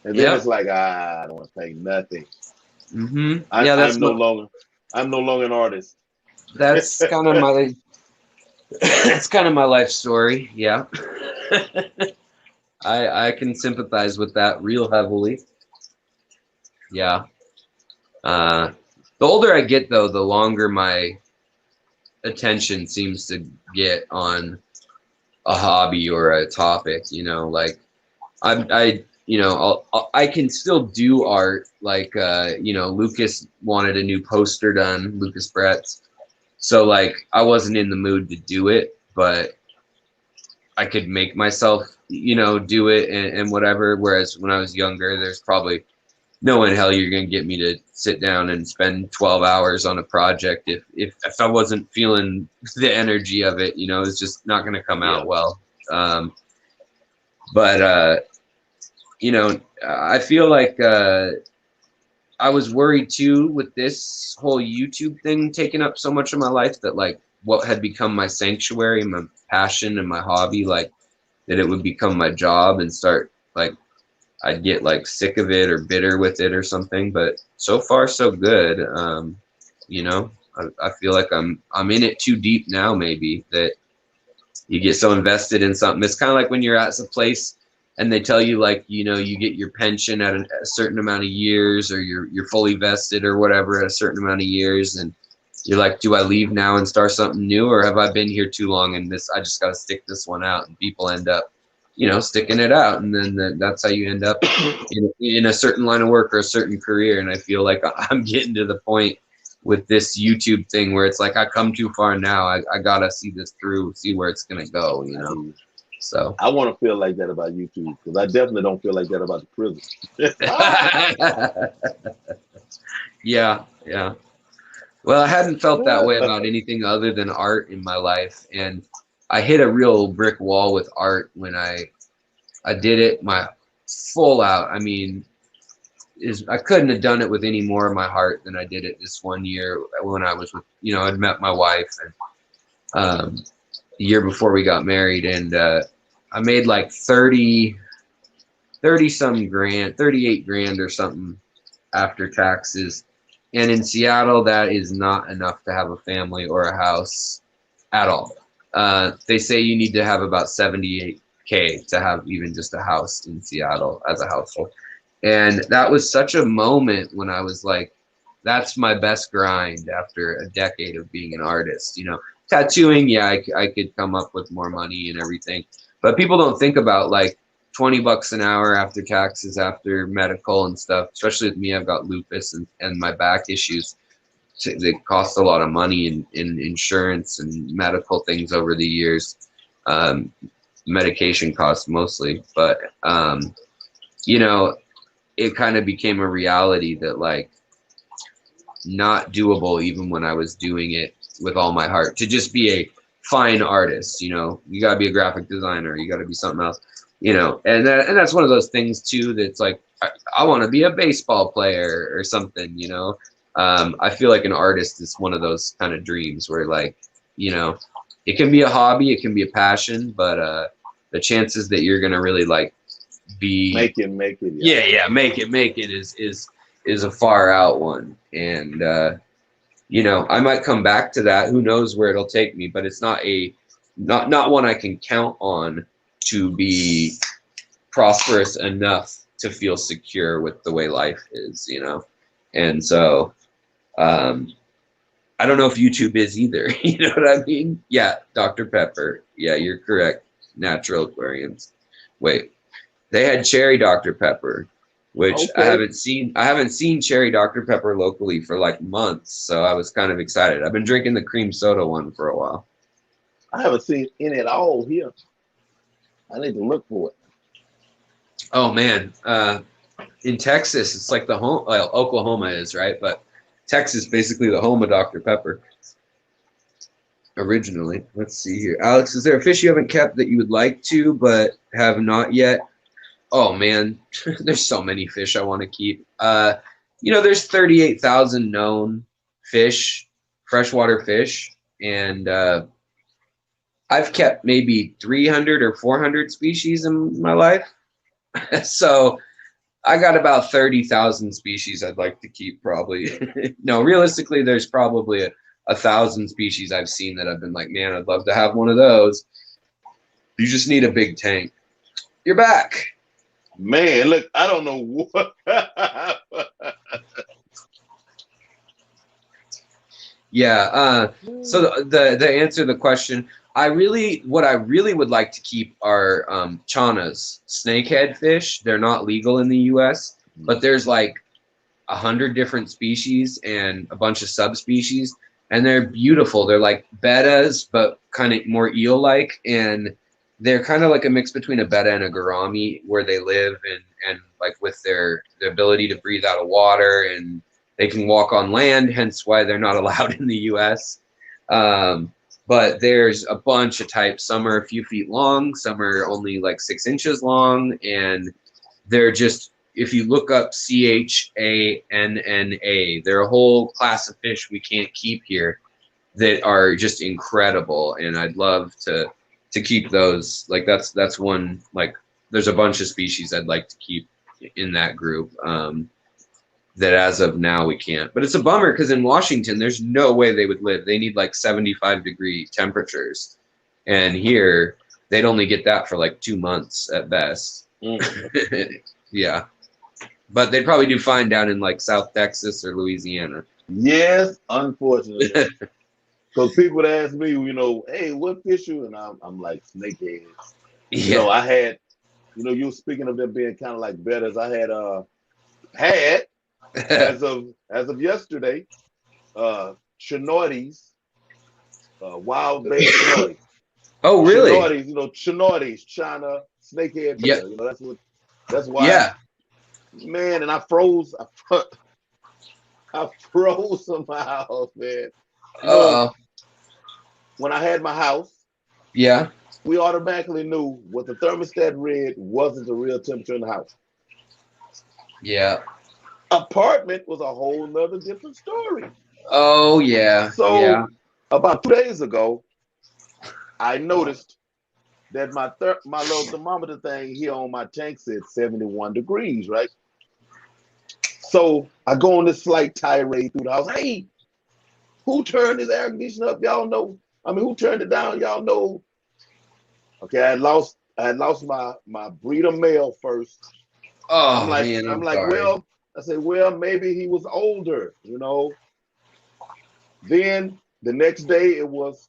and then it's like, I don't want to paint nothing. Mm-hmm. I'm no longer an artist. That's kind of my. It's kind of my life story. Yeah. I can sympathize with that real heavily. Yeah. The older I get, though, the longer my attention seems to get on a hobby or a topic. You know, like I can still do art. Like Lucas wanted a new poster done, Lucas Brett's. So like I wasn't in the mood to do it, but I could make myself, do it and whatever. Whereas when I was younger, there's probably no in hell you're gonna get me to sit down and spend 12 hours on a project if I wasn't feeling the energy of it. It's just not gonna come out well. I feel like I was worried too with this whole YouTube thing taking up so much of my life that like what had become my sanctuary, my passion and my hobby, like that it would become my job and start like I'd get like sick of it or bitter with it or something. But so far so good. I feel like I'm in it too deep now, maybe, that you get so invested in something. It's kind of like when you're at a place and they tell you like, you get your pension at a certain amount of years, or you're fully vested or whatever at a certain amount of years, and you're like, do I leave now and start something new, or have I been here too long and I just got to stick this one out? And people end up, sticking it out, and then that's how you end up in a certain line of work or a certain career. And I feel like I'm getting to the point with this YouTube thing where it's like I come too far now. I gotta see this through, see where it's gonna go. So I want to feel like that about YouTube, because I definitely don't feel like that about the prison. Yeah. Well, I hadn't felt that way about anything other than art in my life, and I hit a real brick wall with art when I did it my full out. I mean, I couldn't have done it with any more of my heart than I did it this one year when I was with, I'd met my wife, and the year before we got married, and I made like 38 grand or something after taxes. And in Seattle, that is not enough to have a family or a house at all. They say you need to have about 78K to have even just a house in Seattle as a household. And that was such a moment when I was like, that's my best grind after a decade of being an artist. Tattooing, yeah, I could come up with more money and everything. But people don't think about like $20 an hour after taxes, after medical and stuff. Especially with me, I've got lupus and my back issues. They cost a lot of money in insurance and medical things over the years. Medication costs mostly, but it kind of became a reality that like not doable even when I was doing it with all my heart. To just be a fine artist, you got to be a graphic designer, you got to be something else, and that's one of those things too that's like I want to be a baseball player or something. I feel like an artist is one of those kind of dreams where like it can be a hobby, it can be a passion, but the chances that you're gonna really like make it make it is a far out one. And I might come back to that, who knows where it'll take me, but it's not one I can count on to be prosperous enough to feel secure with the way life is. And so I don't know if YouTube is either. You know what I mean? Yeah, Dr. Pepper, yeah, you're correct. Natural aquariums. Wait, they had cherry Dr. Pepper, which okay. I haven't seen cherry Dr. Pepper locally for like months, so I was kind of excited. I've been drinking the cream soda one for a while. I haven't seen any at all here. I need to look for it. Oh man, in Texas, it's like the home. Well, Oklahoma is, right, but Texas basically the home of Dr. Pepper. Originally, let's see here. Alex, is there a fish you haven't kept that you would like to but have not yet? Oh man, there's so many fish I want to keep. There's 38,000 known fish, freshwater fish, and I've kept maybe 300 or 400 species in my life. So I got about 30,000 species I'd like to keep probably. No, realistically, there's probably a 1,000 species I've seen that I've been like, man, I'd love to have one of those. You just need a big tank. You're back. Man, look, I don't know what. Yeah. So the answer to the question, what I really would like to keep are chanas, snakehead fish. They're not legal in the U.S., but there's like 100 different species and a bunch of subspecies, and they're beautiful. They're like bettas, but kind of more eel-like, and they're kind of like a mix between a betta and a gourami where they live, and like with their ability to breathe out of water, and they can walk on land, hence why they're not allowed in the U.S. But there's a bunch of types. Some are a few feet long, some are only like 6 inches long, and they're just, if you look up CHANNA, they're a whole class of fish we can't keep here that are just incredible, and I'd love to keep those. Like that's one, like there's a bunch of species I'd like to keep in that group that as of now we can't. But it's a bummer because in Washington there's no way they would live. They need like 75-degree temperatures, and here they'd only get that for like 2 months at best. Yeah, but they'd probably do fine down in like South Texas or Louisiana. Yes, unfortunately. Because people would ask me, hey, what fish you? And I'm like, snakeheads. Yeah. I had, you were speaking of them being kind of like betters. I had as of yesterday, chinoides, wild bay chinoides. Oh, really? Chinoides, China, snakehead better. Yep. That's why. Yeah. Man, and I froze somehow, man. When I had my house, yeah, we automatically knew what the thermostat read wasn't the real temperature in the house. Yeah. Apartment was a whole nother different story. Oh, yeah. So about 2 days ago, I noticed that my little thermometer thing here on my tank said 71 degrees, right? So I go on this slight tirade through the house. Hey, who turned this air conditioner up? Y'all know. I mean, who turned it down? Y'all know. Okay, I had lost my breeder male first. Oh, man, I'm like, sorry. Well, I said, well, maybe he was older, Then the next day it was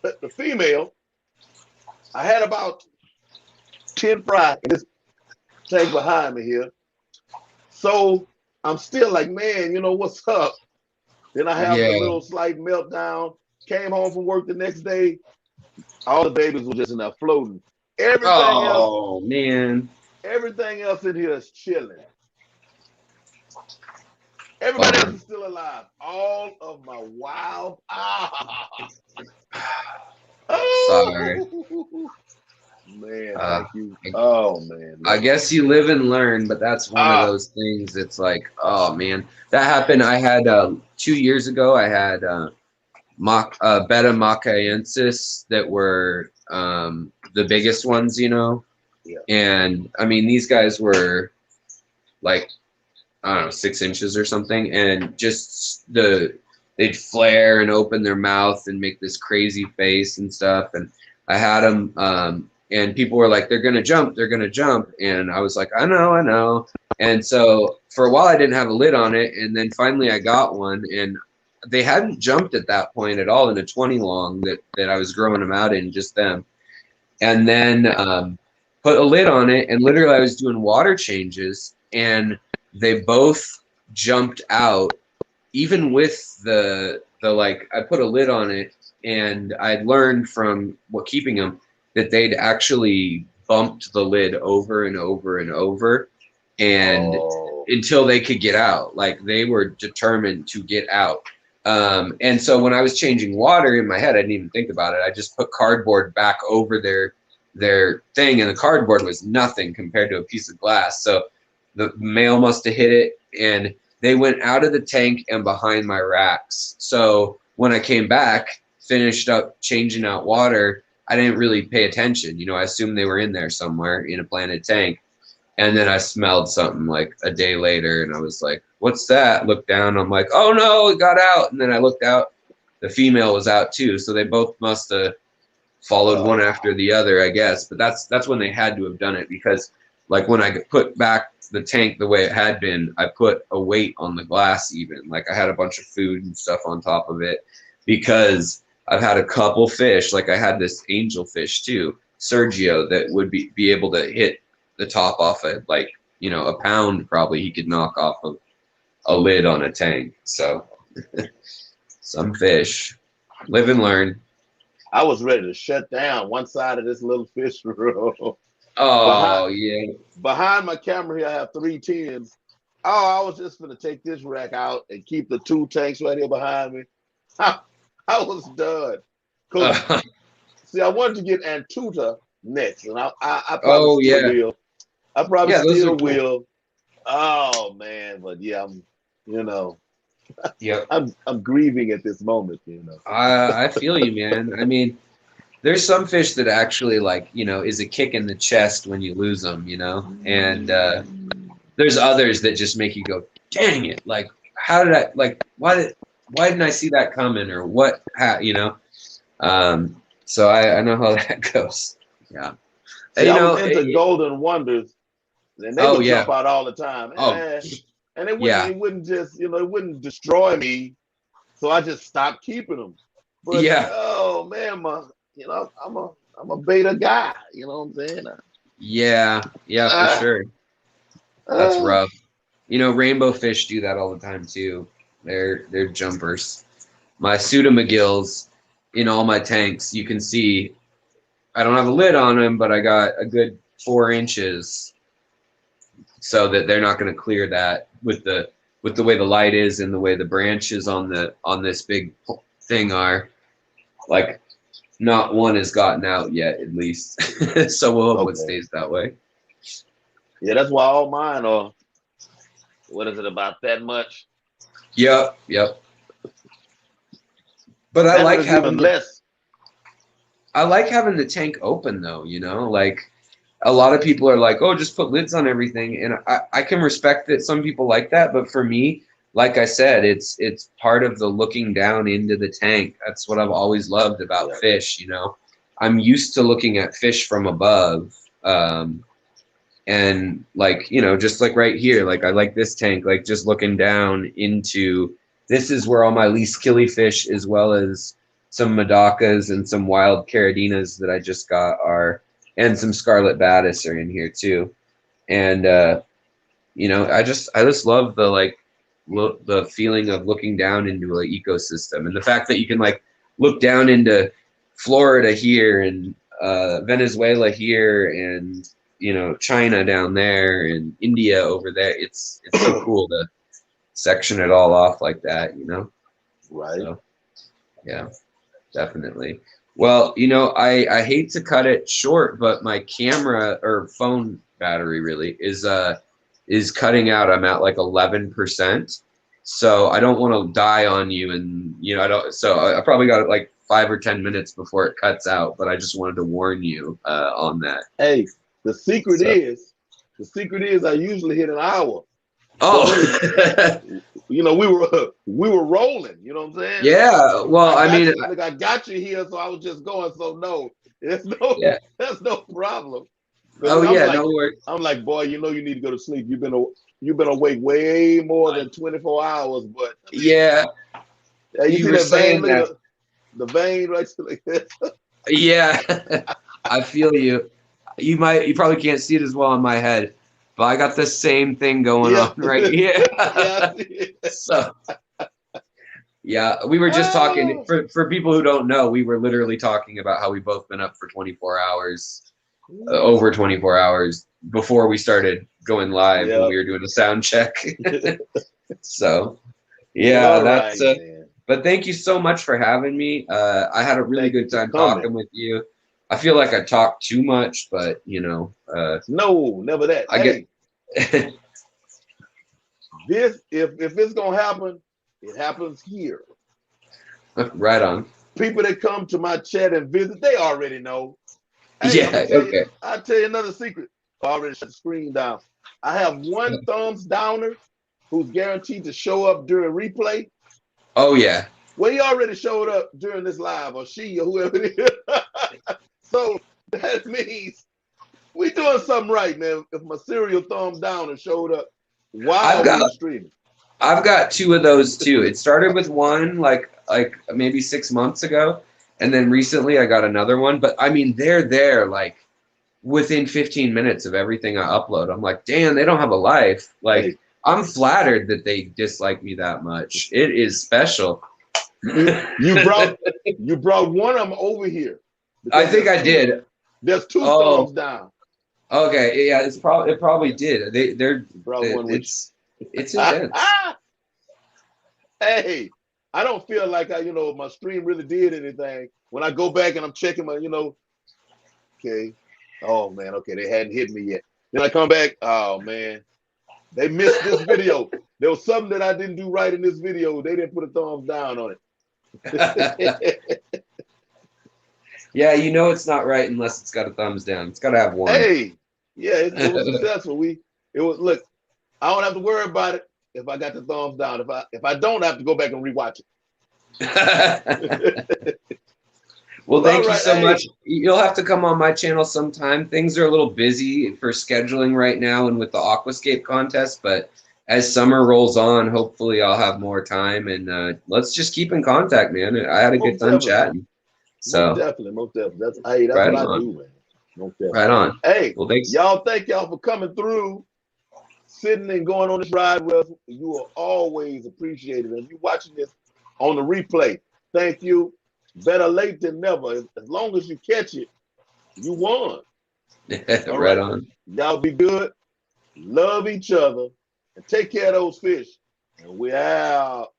the female. I had about 10 fry in this tank behind me here. So I'm still like, man, what's up? Then I have a little slight meltdown. Came home from work the next day. All the babies were just in there floating. Everything else, man. Everything else in here is chilling. Everybody else is still alive. All of my wild. Sorry. Man, thank you. Oh, man. I guess you live and learn, but that's one of those things. It's like, oh, man. That happened. I had 2 years ago, I had beta macaensis that were the biggest ones, Yeah. And, I mean, these guys were like, I don't know, 6 inches or something. And just they'd flare and open their mouth and make this crazy face and stuff. And I had them, and people were like, they're going to jump. And I was like, I know. And so for a while, I didn't have a lid on it. And then finally I got one, and they hadn't jumped at that point at all in a 20 long that I was growing them out in, just them. And then put a lid on it, and literally I was doing water changes, and they both jumped out, even with the like, I put a lid on it, and I'd learned from keeping them that they'd actually bumped the lid over and over and over, and until they could get out. Like, they were determined to get out. And so when I was changing water, in my head, I didn't even think about it. I just put cardboard back over their thing, and the cardboard was nothing compared to a piece of glass. So the male must have hit it, and they went out of the tank and behind my racks. So when I came back, finished up changing out water, I didn't really pay attention. You know, I assumed they were in there somewhere in a planted tank. And then I smelled something like a day later, and I was like, what's that? Looked down, I'm like, oh no, it got out. And then I looked out, the female was out too. So they both must have followed one after the other, I guess. But that's when they had to have done it, because like when I put back the tank the way it had been, I put a weight on the glass even. Like I had a bunch of food and stuff on top of it, because I've had a couple fish, like I had this angelfish too, Sergio, that would be able to hit the top off of, like, you know, a pound probably he could knock off of a lid on a tank. So some fish. Live and learn. I was ready to shut down one side of this little fish room. Oh, yeah. Behind my camera here, I have 3 tins. Oh, I was just going to take this rack out and keep the 2 tanks right here behind me. I was done. See, I wanted to get Antuta next, and I probably still will. I probably still will. Oh man, but yeah, I'm, you know, I'm grieving at this moment, you know. I feel you, man. I mean, there's some fish that actually, like, you know, is a kick in the chest when you lose them, you know, and there's others that just make you go, dang it, like, how did I, like, why didn't I see that coming, or what, how, you know? So I know how that goes. Yeah. See, I was into Golden Wonders, and they would jump out all the time. And it wouldn't just, you know, it wouldn't destroy me. So I just stopped keeping them. But oh man, you know, I'm a beta guy, you know what I'm saying? For sure. That's rough. You know, rainbow fish do that all the time too. They're jumpers. My pseudomagills in all my tanks, you can see I don't have a lid on them, but I got a good 4 inches so that they're not going to clear that with the way the light is and the way the branches on this big thing are. Like, not one has gotten out yet, at least. So we'll hope it stays that way. Yeah, that's why all mine are, what is it, about that much? Yep. But I like having less. I like having the tank open though, you know, like a lot of people are like, oh, just put lids on everything. And I can respect that some people like that. But for me, like I said, it's part of the looking down into the tank. That's what I've always loved about fish, you know. I'm used to looking at fish from above. And like, you know, just like right here, like I like this tank, like just looking down into, this is where all my least killy fish, as well as some Madocas and some wild Caradinas that I just got are, and some Scarlet Batis are in here too. And, you know, I just love the, like, the feeling of looking down into an ecosystem, and the fact that you can like look down into Florida here and Venezuela here, and, you know, China down there and India over there. It's so cool to section it all off like that, you know? Right. So, yeah. Definitely. Well, you know, I hate to cut it short, but my camera or phone battery really is cutting out. I'm at like 11%. So I don't want to die on you, and you know, I probably got like 5 or 10 minutes before it cuts out, but I just wanted to warn you on that. Hey, the secret is I usually hit an hour. Oh, you know, we were rolling. You know what I'm saying? Yeah. Well, I got you here, so I was just going. So no, there's no problem. Oh yeah, no worries. I'm like, boy, you know, you need to go to sleep. You've been awake way more than 24 hours. But yeah, you see that vein? The vein right there. Yeah, I feel you. You probably can't see it as well on my head, but I got the same thing going on right here. So, yeah, we were just talking, for people who don't know, we were literally talking about how we've both been up for 24 hours, over 24 hours before we started going live when we were doing a sound check. So, yeah, that's but thank you so much for having me. I had a really good time talking with you. I feel like I talk too much, but you know, No, never that. I Hey, get this if it's gonna happen, it happens here. right on. People that come to my chat and visit, they already know. Hey, I'm Yeah, gonna tell you, okay. I'll tell you another secret. I already shut the screen down. I have one thumbs downer who's guaranteed to show up during replay. Oh yeah. Well, he already showed up during this live, or she, or whoever it is. So that means we doing something right, man. If my serial thumbs downer showed up I've while we got were streaming. I've got two of those too. It started with one like maybe 6 months ago, and then recently I got another one. But I mean, they're there like within 15 minutes of everything I upload. I'm like, damn, they don't have a life. Like, Hey, I'm flattered that they dislike me that much. It is special. you brought one of them over here. I think I did. There's two Oh, thumbs down. okay. Yeah, it probably did. They're You brought one with it's intense. Hey, I don't feel like my stream really did anything. When I go back and I'm checking my, okay, oh man, okay, they hadn't hit me yet. Then I come back, oh man, they missed this video. There was something that I didn't do right in this video. They didn't put a thumbs down on it. Yeah, you know it's not right unless it's got a thumbs down. It's got to have one. Hey, yeah, it was successful. Look, I don't have to worry about it if I got the thumbs down. If I don't, I have to go back and rewatch it. Well, thank you so much. You'll have to come on my channel sometime. Things are a little busy for scheduling right now and with the Aquascape contest, but as summer rolls on, hopefully I'll have more time, and let's just keep in contact, man. I had a good time chatting. So Most definitely. That's right what on. I do, man. Most definitely. Right on. Hey, well, thanks. thank y'all for coming through, sitting and going on this ride with us. You are always appreciated. And you watching this on the replay, thank you. Better late than never. As long as you catch it, you won. Right on. Y'all be good, love each other, and take care of those fish. And we're out.